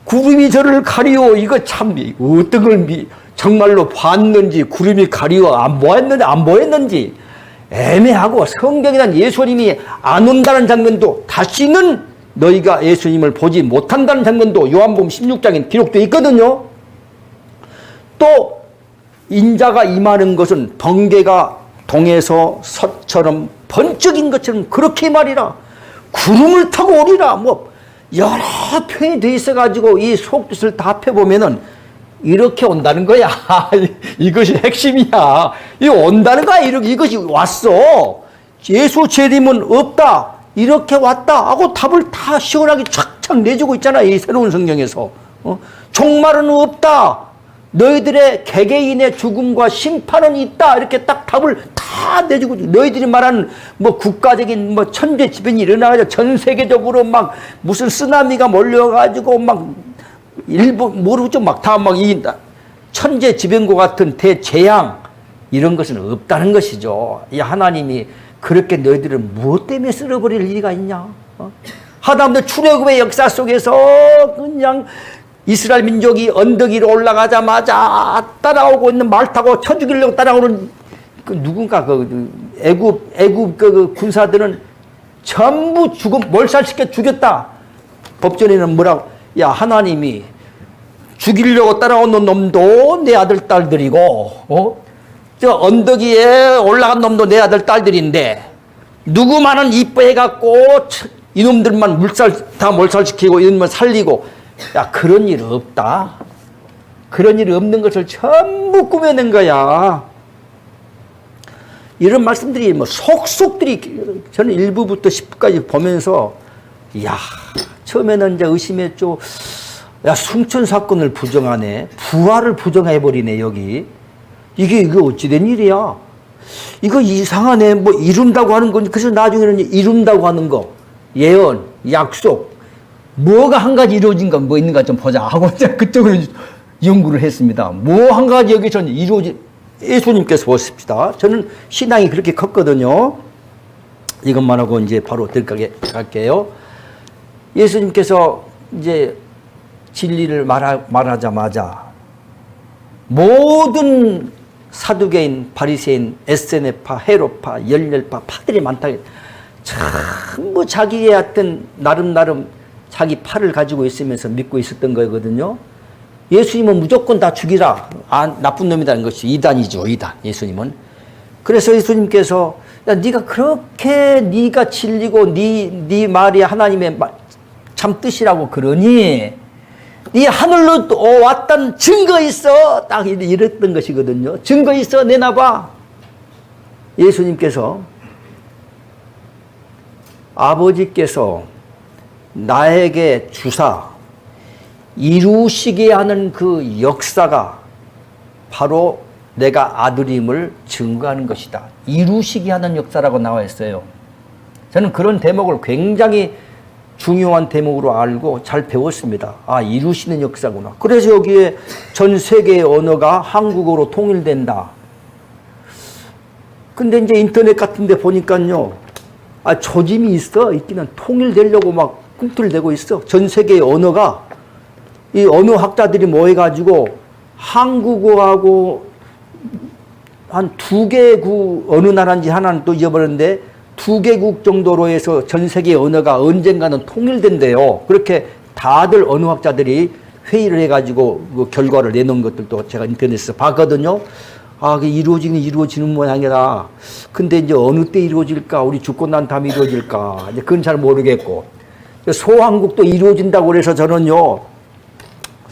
[SPEAKER 1] 구름이 저를 가리어. 이거 참 어떤 걸 정말로 봤는지 구름이 가리어 안 보였는지 애매하고, 성경이란 예수님이 안 온다는 장면도 다시는 너희가 예수님을 보지 못한다는 장면도 요한복음 16장에 기록되어 있거든요. 또 인자가 임하는 것은 번개가 동에서 솥처럼 번쩍인 것처럼 그렇게 말이라. 구름을 타고 오리라. 뭐 여러 표현이 돼 있어가지고 이 속뜻을 다 펴보면은 이렇게 온다는 거야. 이것이 핵심이야. 이 온다는 거야. 이것이 왔어. 예수 재림은 없다. 이렇게 왔다 하고 답을 다 시원하게 착착 내주고 있잖아. 이 새로운 성경에서. 종말은 없다. 너희들의 개개인의 죽음과 심판은 있다. 이렇게 딱 답을 다 내주고, 너희들이 말하는 뭐 국가적인 뭐 천재지변이 일어나가지고 전 세계적으로 막 무슨 쓰나미가 몰려가지고 막 일본 모르죠. 막 다 막 이 천재지변과 같은 대재앙 이런 것은 없다는 것이죠. 이 하나님이 그렇게 너희들을 무엇 때문에 쓸어버릴 리가 있냐? 하다못해 출애굽의 역사 속에서 그냥 이스라엘 민족이 언덕 위로 올라가자마자 따라오고 있는 말 타고 쳐 죽이려고 따라오는 그 누군가 애굽 그 군사들은 전부 몰살시켜 죽였다. 법전에는 뭐라고? 야, 하나님이 죽이려고 따라오는 놈도 내 아들 딸들이고, 저 언덕 위에 올라간 놈도 내 아들 딸들인데, 누구만은 이뻐해갖고 이놈들만 다 몰살시키고 이놈만 살리고, 야, 그런 일 없다. 그런 일 없는 것을 전부 꾸며낸 거야. 이런 말씀들이 뭐 속속들이 저는 1부부터 10부까지 보면서, 이야, 처음에는 이제 의심했죠. 야, 승천 사건을 부정하네. 부활을 부정해버리네, 여기. 이게 어찌된 일이야? 이거 이상하네. 뭐 이룬다고 하는 건, 그래서 나중에는 이룬다고 하는 거, 예언, 약속, 뭐가 한 가지 이루어진가 뭐 있는가 좀 보자 하고 그쪽으로 연구를 했습니다. 뭐 한 가지 여기서는 예수님께서 보십시다. 저는 신앙이 그렇게 컸거든요. 이것만 하고 이제 바로 들어갈게요. 예수님께서 이제 진리를 말하자마자 모든 사두개인, 바리새인, 에세네파, 헤롯파, 열렬파, 파들이 많다. 전부 자기의 어떤 나름 자기 팔을 가지고 있으면서 믿고 있었던 거거든요. 예수님은 무조건 다 죽이라. 나쁜 놈이라는 것이 이단이죠, 이단. 예수님은. 그래서 예수님께서, 야, 네가 그렇게 네가 진리고 네 말이 하나님의 참 뜻이라고 그러니 네 하늘로 왔다는 증거 있어. 딱 이랬던 것이거든요. 증거 있어, 내놔봐. 예수님께서, 아버지께서 나에게 주사 이루시게 하는 그 역사가 바로 내가 아들임을 증거하는 것이다. 이루시게 하는 역사라고 나와 있어요. 저는 그런 대목을 굉장히 중요한 대목으로 알고 잘 배웠습니다. 아, 이루시는 역사구나. 그래서 여기에 전 세계의 언어가 한국어로 통일된다. 근데 이제 인터넷 같은 데 보니까요, 조짐이 있어. 있기는 통일되려고 막 꿈틀대고 있어. 전 세계의 언어가, 이 언어학자들이 모여가지고 한국어하고 한 2개국, 어느 나라인지 하나는 또 잊어버렸는데 2개국 정도로 해서 전 세계의 언어가 언젠가는 통일된대요. 그렇게 다들 언어학자들이 회의를 해가지고 그 결과를 내놓은 것들도 제가 인터넷에서 봤거든요. 아, 그게 이루어지는 모양이라. 근데 이제 어느 때 이루어질까? 우리 죽고 난 다음에 이루어질까? 이제 그건 잘 모르겠고. 소왕국도 이루어진다고 그래서 저는요,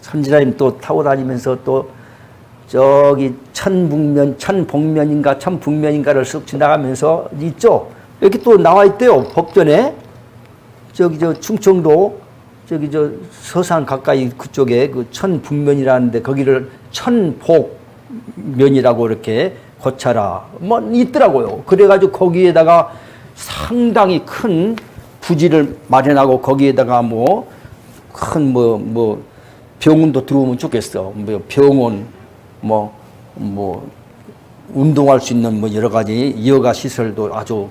[SPEAKER 1] 선지자님 또 타고 다니면서 또 저기 천북면인가를 쓱 지나가면서 있죠? 이렇게 또 나와 있대요. 법전에. 저기 충청도 저기 저 서산 가까이 그쪽에 그 천북면이라는데 거기를 천복면이라고 이렇게 고쳐라 뭐 있더라고요. 그래가지고 거기에다가 상당히 큰 부지를 마련하고 거기에다가 뭐 큰 뭐 병원도 들어오면 좋겠어. 뭐 병원 뭐 운동할 수 있는 뭐 여러 가지 여가 시설도 아주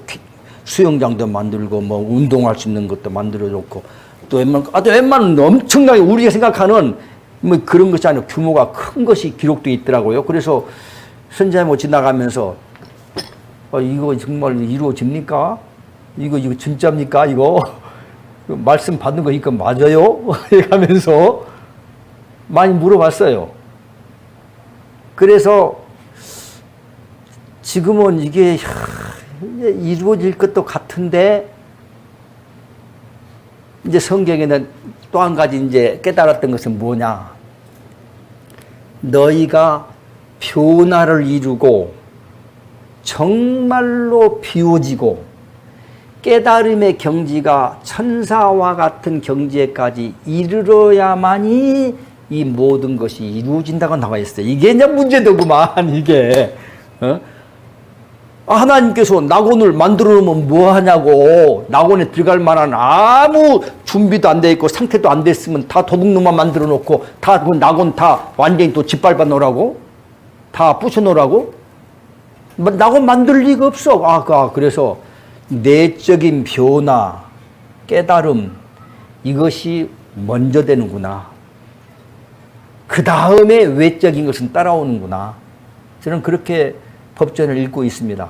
[SPEAKER 1] 수영장도 만들고 뭐 운동할 수 있는 것도 만들어 줬고 또 웬만한 엄청나게 우리가 생각하는 뭐 그런 것이 아니라 규모가 큰 것이 기록되어 있더라고요. 그래서 선생님 지나가면서 이거 정말 이루어집니까? 이거 진짜입니까? 이거 말씀 받는 거 이거 맞아요? 하면서 많이 물어봤어요. 그래서 지금은 이게 이루어질 것도 같은데 이제 성경에는 또 한 가지 이제 깨달았던 것은 뭐냐? 너희가 변화를 이루고 정말로 비워지고 깨달음의 경지가 천사와 같은 경지에까지 이르러야만이 이 모든 것이 이루어진다고 나와 있어요. 이게 이제 문제더구만, 이게. 하나님께서 낙원을 만들어 놓으면 뭐 하냐고. 낙원에 들어갈 만한 아무 준비도 안 돼 있고 상태도 안 됐으면 다 도둑놈만 만들어 놓고 다 그 낙원 다 완전히 또 짓밟아 놓으라고? 다 부셔 놓으라고? 낙원 만들 리가 없어. 그래서 내적인 변화, 깨달음, 이것이 먼저 되는구나. 그 다음에 외적인 것은 따라오는구나. 저는 그렇게 법전을 읽고 있습니다.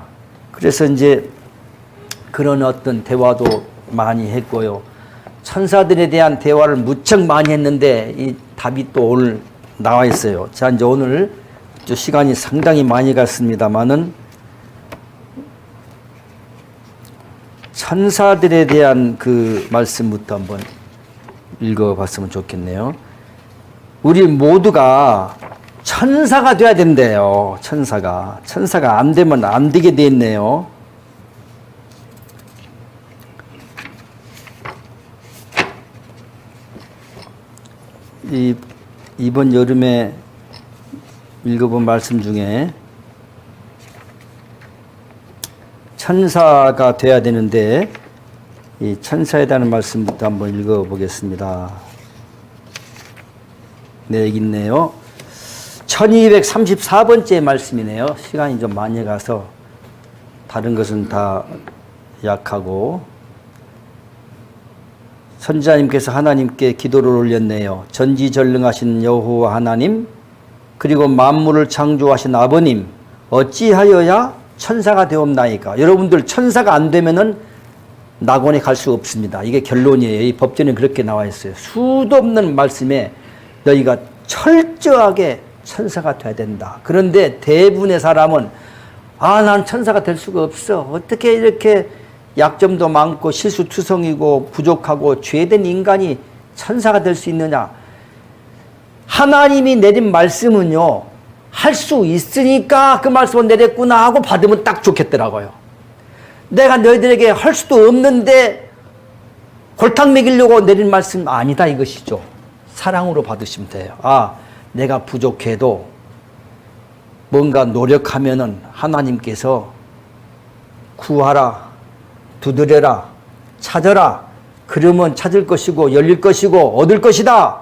[SPEAKER 1] 그래서 이제 그런 어떤 대화도 많이 했고요. 천사들에 대한 대화를 무척 많이 했는데 이 답이 또 오늘 나와 있어요. 자, 이제 오늘 시간이 상당히 많이 갔습니다만은 천사들에 대한 그 말씀부터 한번 읽어봤으면 좋겠네요. 우리 모두가 천사가 돼야 된대요. 천사가 안 되면 안 되게 돼 있네요. 이번 여름에 읽어본 말씀 중에 천사가 돼야 되는데 이 천사에 대한 말씀부터 한번 읽어보겠습니다. 네, 여기 있네요. 1234번째 말씀이네요. 시간이 좀 많이 가서 다른 것은 다 약하고. 선지자님께서 하나님께 기도를 올렸네요. 전지전능하신 여호와 하나님, 그리고 만물을 창조하신 아버님, 어찌하여야 천사가 되옵나이까? 여러분들 천사가 안 되면은 낙원에 갈 수 없습니다. 이게 결론이에요. 이 법전에 그렇게 나와 있어요. 수도 없는 말씀에 너희가 철저하게 천사가 돼야 된다. 그런데 대부분의 사람은 난 천사가 될 수가 없어. 어떻게 이렇게 약점도 많고 실수투성이고 부족하고 죄된 인간이 천사가 될 수 있느냐. 하나님이 내린 말씀은요, 할 수 있으니까 그 말씀을 내렸구나 하고 받으면 딱 좋겠더라고요. 내가 너희들에게 할 수도 없는데 골탕 먹이려고 내린 말씀 아니다 이것이죠. 사랑으로 받으시면 돼요. 내가 부족해도 뭔가 노력하면은 하나님께서 구하라, 두드려라, 찾아라. 그러면 찾을 것이고 열릴 것이고 얻을 것이다.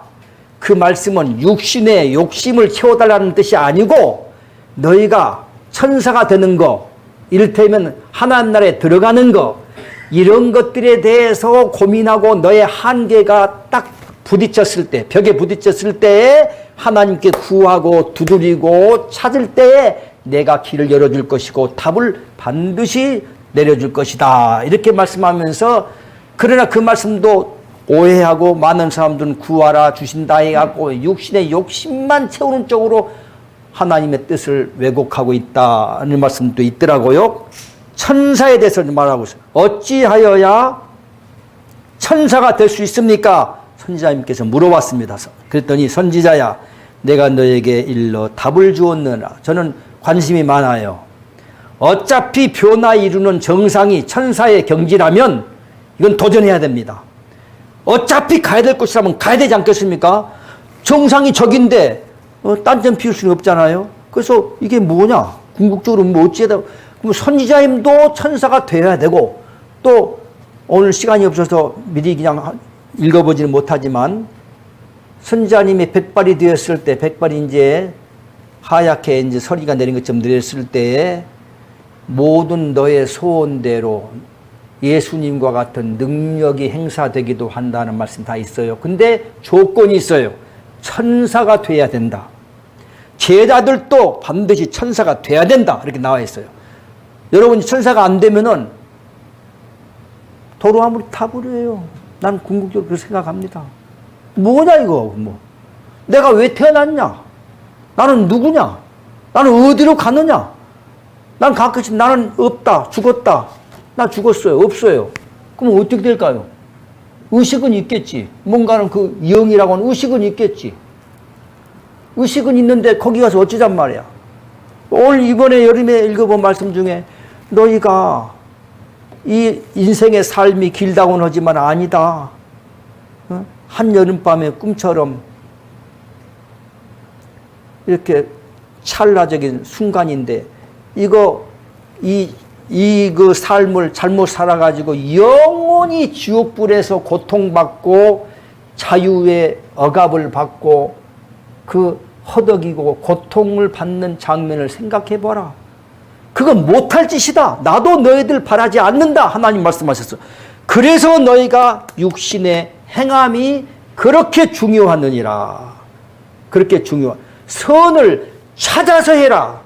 [SPEAKER 1] 그 말씀은 육신의 욕심을 채워달라는 뜻이 아니고 너희가 천사가 되는 거, 이를테면 하나님 나라에 들어가는 거, 이런 것들에 대해서 고민하고 너의 한계가 딱 부딪혔을 때, 벽에 부딪혔을 때에 하나님께 구하고 두드리고 찾을 때에 내가 길을 열어줄 것이고 답을 반드시 내려줄 것이다. 이렇게 말씀하면서, 그러나 그 말씀도 오해하고 많은 사람들은 구하라 주신다 해갖고 육신의 욕심만 채우는 쪽으로 하나님의 뜻을 왜곡하고 있다는 말씀도 있더라고요. 천사에 대해서 말하고 있어요. 어찌하여야 천사가 될 수 있습니까? 선지자님께서 물어봤습니다. 그랬더니 선지자야, 내가 너에게 일러 답을 주었느라. 저는 관심이 많아요. 어차피 변화 이루는 정상이 천사의 경지라면 이건 도전해야 됩니다. 어차피 가야 될 곳이라면 가야 되지 않겠습니까? 정상이 저긴데 딴점 피울 수는 없잖아요. 그래서 이게 뭐냐? 궁극적으로 뭐 어찌하다 그럼 선지자님도 천사가 되어야 되고, 또 오늘 시간이 없어서 미리 그냥 읽어보지는 못하지만 선지자님이 백발이 되었을 때, 백발이 이제 하얗게 이제 서리가 내린 것처럼 내렸을 때에 모든 너의 소원대로 예수님과 같은 능력이 행사되기도 한다는 말씀 다 있어요. 근데 조건이 있어요. 천사가 돼야 된다. 제자들도 반드시 천사가 돼야 된다. 이렇게 나와 있어요. 여러분이 천사가 안 되면은 도로 아무리 타버려요. 난 궁극적으로 그렇게 생각합니다. 뭐냐 이거 뭐. 내가 왜 태어났냐? 나는 누구냐? 나는 어디로 가느냐? 난 가끔씩 나는 없다, 죽었다. 나 죽었어요, 없어요. 그럼 어떻게 될까요? 의식은 있겠지. 뭔가는 그 영이라고 하는 의식은 있겠지. 의식은 있는데 거기 가서 어쩌잔 말이야. 오늘 이번에 여름에 읽어본 말씀 중에 너희가 이 인생의 삶이 길다고는 하지만 아니다. 한 여름밤의 꿈처럼 이렇게 찰나적인 순간인데 그 삶을 잘못 살아가지고 영원히 지옥불에서 고통받고 자유의 억압을 받고 그 허덕이고 고통을 받는 장면을 생각해봐라. 그건 못할 짓이다. 나도 너희들 바라지 않는다. 하나님 말씀하셨어. 그래서 너희가 육신의 행함이 그렇게 중요하느니라. 그렇게 중요한 선을 찾아서 해라.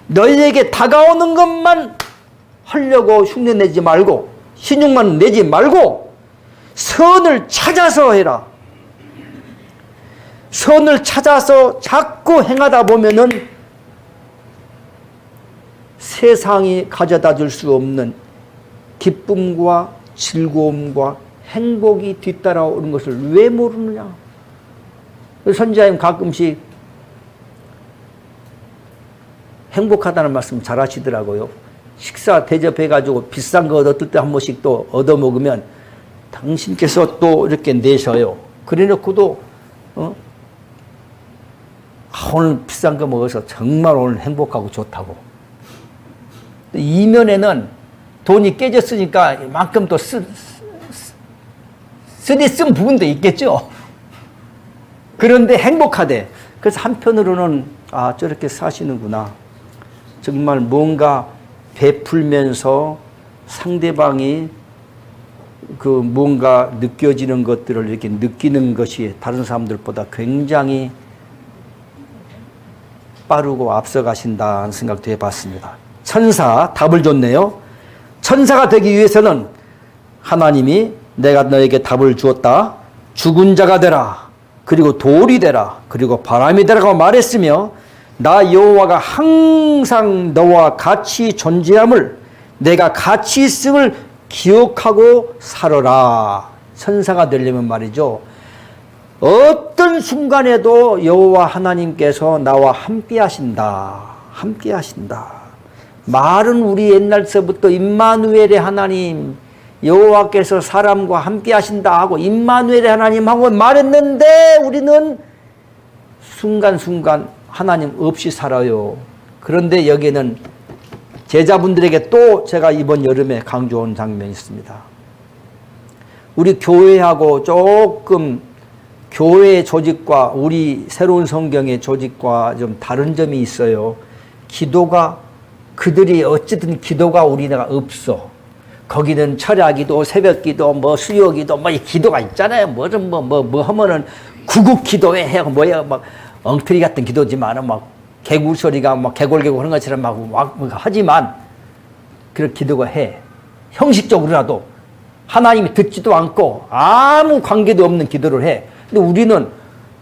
[SPEAKER 1] 너희에게 다가오는 것만 하려고 흉내내지 말고 신용만 내지 말고 선을 찾아서 해라. 선을 찾아서 자꾸 행하다 보면은 세상이 가져다 줄 수 없는 기쁨과 즐거움과 행복이 뒤따라오는 것을 왜 모르느냐. 선지자님 가끔씩 행복하다는 말씀 잘 하시더라고요. 식사 대접해가지고 비싼 거 얻을 때 한 번씩 또 얻어먹으면 당신께서 또 이렇게 내셔요. 그래 놓고도 오늘 비싼 거 먹어서 정말 오늘 행복하고 좋다고. 이면에는 돈이 깨졌으니까 이만큼 또 쓴 부분도 있겠죠. 그런데 행복하대. 그래서 한편으로는 아 저렇게 사시는구나. 정말 뭔가 베풀면서 상대방이 그 뭔가 느껴지는 것들을 이렇게 느끼는 것이 다른 사람들보다 굉장히 빠르고 앞서가신다는 생각도 해봤습니다. 천사 답을 줬네요. 천사가 되기 위해서는 하나님이 내가 너에게 답을 주었다. 죽은 자가 되라. 그리고 돌이 되라. 그리고 바람이 되라고 말했으며 나 여호와가 항상 너와 같이 존재함을 내가 같이 있음을 기억하고 살아라. 천사가 되려면 말이죠. 어떤 순간에도 여호와 하나님께서 나와 함께 하신다. 함께 하신다. 말은 우리 옛날서부터 임마누엘의 하나님 여호와께서 사람과 함께 하신다 하고 임마누엘의 하나님하고 말했는데 우리는 순간순간 하나님 없이 살아요. 그런데 여기는 제자분들에게 또 제가 이번 여름에 강조한 장면이 있습니다. 우리 교회하고 조금 교회의 조직과 우리 새로운 성경의 조직과 좀 다른 점이 있어요. 기도가 그들이 어쨌든 기도가 우리나라 없어. 거기는 철야기도, 새벽기도, 뭐 수요기도, 뭐 이 기도가 있잖아요. 뭐 하면은 구국 기도회 해고 뭐야 막 엉터리 같은 기도지만은 막 개굴 소리가 막 개골개골 하는 것처럼 막 하지만 그런 기도가 해. 형식적으로라도 하나님이 듣지도 않고 아무 관계도 없는 기도를 해. 근데 우리는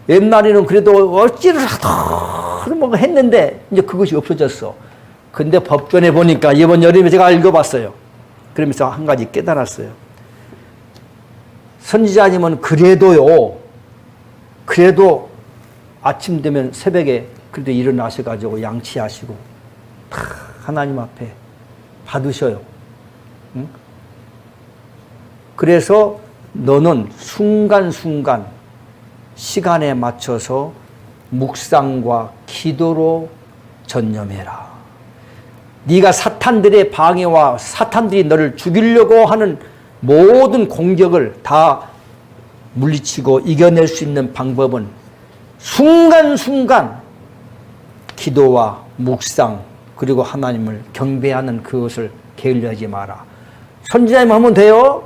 [SPEAKER 1] 옛날에는 그래도 어찌를 하도 뭐 했는데 이제 그것이 없어졌어. 근데 법전에 보니까 이번 여름에 제가 읽어봤어요. 그러면서 한 가지 깨달았어요. 선지자님은 그래도 아침 되면 새벽에 그래도 일어나셔가지고 양치하시고 다 하나님 앞에 받으셔요. 응? 그래서 너는 순간순간 시간에 맞춰서 묵상과 기도로 전념해라. 네가 사탄들의 방해와 사탄들이 너를 죽이려고 하는 모든 공격을 다 물리치고 이겨낼 수 있는 방법은 순간순간 기도와 묵상 그리고 하나님을 경배하는 그것을 게을리하지 마라. 선지자님 하면 돼요.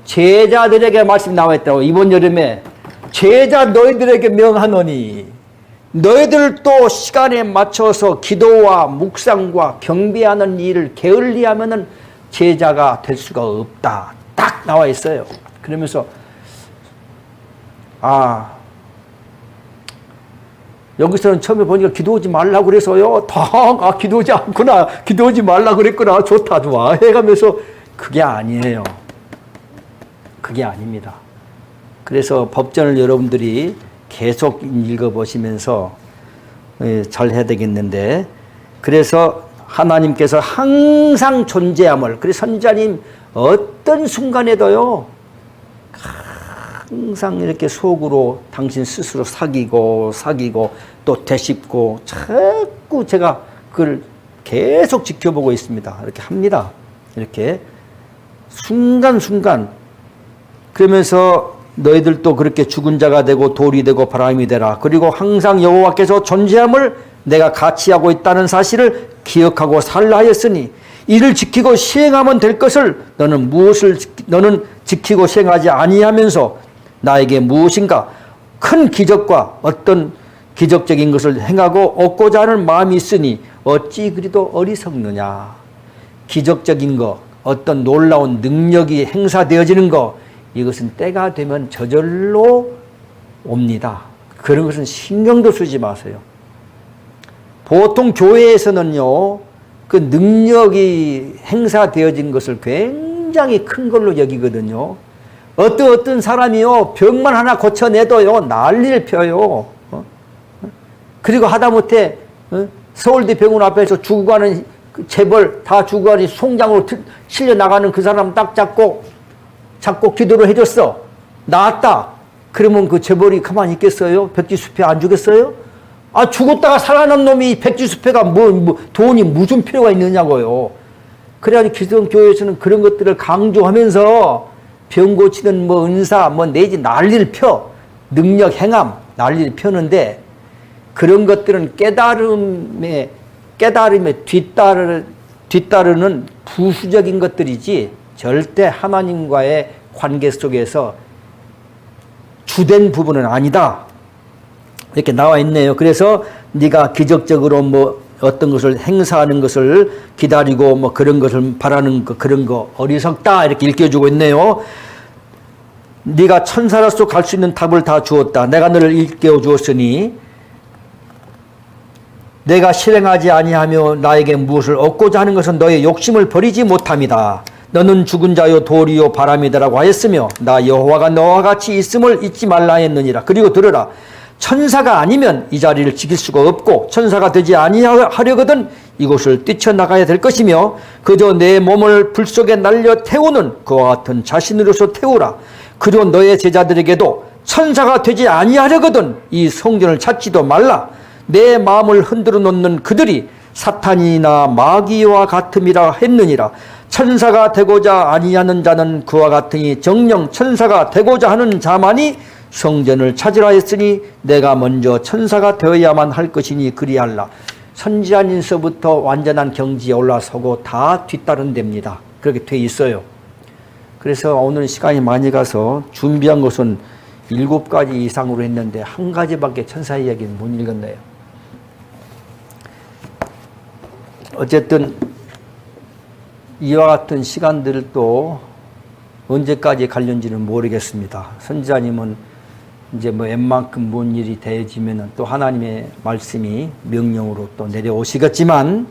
[SPEAKER 1] 제자들에게 말씀이 나와 있다고. 이번 여름에 제자 너희들에게 명하노니 너희들도 시간에 맞춰서 기도와 묵상과 경배하는 일을 게을리하면은 제자가 될 수가 없다. 딱 나와 있어요. 그러면서 여기서는 처음에 보니까 기도하지 말라고 그래서요. 기도하지 않구나. 기도하지 말라고 그랬구나. 좋다, 좋아. 해가면서 그게 아니에요. 그게 아닙니다. 그래서 법전을 여러분들이 계속 읽어보시면서 잘 해야 되겠는데, 그래서 하나님께서 항상 존재함을, 그래서 선지자님 어떤 순간에도요, 항상 이렇게 속으로 당신 스스로 사귀고 또 되씹고 자꾸 제가 그걸 계속 지켜보고 있습니다. 이렇게 합니다. 이렇게 순간순간. 그러면서 너희들도 그렇게 죽은 자가 되고 돌이 되고 바람이 되라. 그리고 항상 여호와께서 존재함을 내가 같이 하고 있다는 사실을 기억하고 살라 하였으니 이를 지키고 시행하면 될 것을 너는 지키고 시행하지 아니하면서 나에게 무엇인가 큰 기적과 어떤 기적적인 것을 행하고 얻고자 하는 마음이 있으니 어찌 그리도 어리석느냐. 기적적인 것, 어떤 놀라운 능력이 행사되어지는 것, 이것은 때가 되면 저절로 옵니다. 그런 것은 신경도 쓰지 마세요. 보통 교회에서는요, 그 능력이 행사되어진 것을 굉장히 큰 걸로 여기거든요. 어떤 사람이요, 병만 하나 고쳐내도요, 난리를 펴요. 그리고 하다못해 서울대 병원 앞에서 죽어가는 재벌 다 죽어가는 송장으로 실려 나가는 그 사람 딱 잡고 기도를 해줬어. 나았다. 그러면 그 재벌이 가만히 있겠어요? 백지수표 안 주겠어요? 죽었다가 살아난 놈이 백지수표가 돈이 무슨 필요가 있느냐고요. 그래야지 기성교회에서는 그런 것들을 강조하면서 병 고치는 은사 내지 난리를 펴. 능력 행함 난리를 펴는데, 그런 것들은 깨달음에 뒤따르는 부수적인 것들이지 절대 하나님과의 관계 속에서 주된 부분은 아니다. 이렇게 나와 있네요. 그래서 네가 기적적으로 어떤 것을 행사하는 것을 기다리고 그런 것을 바라는 그런 거 어리석다. 이렇게 일깨워주고 있네요. 네가 천사로서 갈 수 있는 답을 다 주었다. 내가 너를 일깨워 주었으니 내가 실행하지 아니하며 나에게 무엇을 얻고자 하는 것은 너의 욕심을 버리지 못함이다. 너는 죽은 자요 돌이요 바람이다라고 하였으며 나 여호와가 너와 같이 있음을 잊지 말라 했느니라. 그리고 들으라. 천사가 아니면 이 자리를 지킬 수가 없고 천사가 되지 아니하려거든 이곳을 뛰쳐나가야 될 것이며 그저 내 몸을 불 속에 날려 태우는 그와 같은 자신으로서 태우라. 그리고 너의 제자들에게도 천사가 되지 아니하려거든 이 성전을 찾지도 말라. 내 마음을 흔들어 놓는 그들이 사탄이나 마귀와 같음이라 했느니라. 천사가 되고자 아니하는 자는 그와 같으니 정녕 천사가 되고자 하는 자만이 성전을 찾으라 했으니 내가 먼저 천사가 되어야만 할 것이니 그리할라. 선지자님서부터 완전한 경지에 올라서고 다 뒤따른 됩니다. 그렇게 돼 있어요. 그래서 오늘 시간이 많이 가서 준비한 것은 7가지 이상으로 했는데 한 가지밖에 천사 이야기는 못 읽었네요. 어쨌든 이와 같은 시간들도 언제까지 갈는지는 모르겠습니다. 선지자님은 이제 웬만큼 뭔 일이 되어지면 또 하나님의 말씀이 명령으로 또 내려오시겠지만,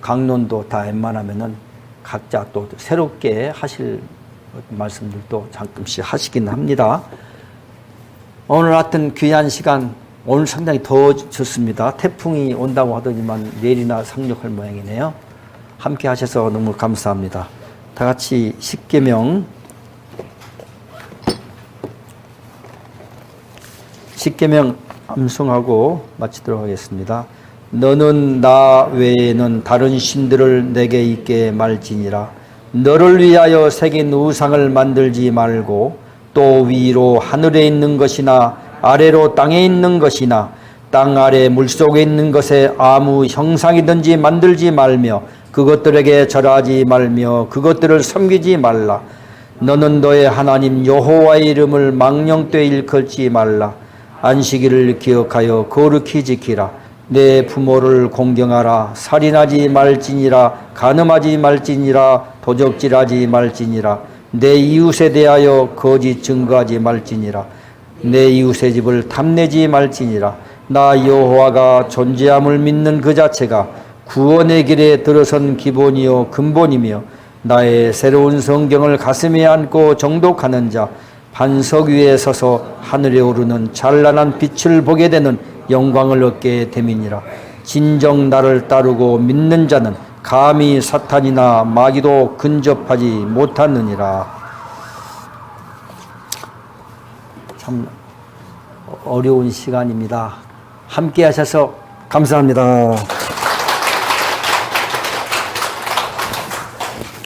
[SPEAKER 1] 강론도 다 웬만하면은 각자 또 새롭게 하실 말씀들도 잠깐씩 하시긴 합니다. 오늘 같은 귀한 시간, 오늘 상당히 더워졌습니다. 태풍이 온다고 하더니만 내일이나 상륙할 모양이네요. 함께 하셔서 너무 감사합니다. 다 같이 십계명 십계명 암송하고 마치도록 하겠습니다. 너는 나 외에는 다른 신들을 내게 있게 말지니라. 너를 위하여 새긴 우상을 만들지 말고 또 위로 하늘에 있는 것이나 아래로 땅에 있는 것이나 땅 아래 물속에 있는 것에 아무 형상이든지 만들지 말며 그것들에게 절하지 말며 그것들을 섬기지 말라. 너는 너의 하나님 여호와의 이름을 망령되이 일컬지 말라. 안식일을 기억하여 거룩히 지키라. 내 부모를 공경하라. 살인하지 말지니라. 간음하지 말지니라. 도적질하지 말지니라. 내 이웃에 대하여 거짓 증거하지 말지니라. 내 이웃의 집을 탐내지 말지니라. 나 여호와가 존재함을 믿는 그 자체가 구원의 길에 들어선 기본이요 근본이며 나의 새로운 성경을 가슴에 안고 정독하는 자, 반석 위에 서서 하늘에 오르는 찬란한 빛을 보게 되는 영광을 얻게 됨이니라. 진정 나를 따르고 믿는 자는 감히 사탄이나 마귀도 근접하지 못하느니라. 참 어려운 시간입니다. 함께 하셔서 감사합니다.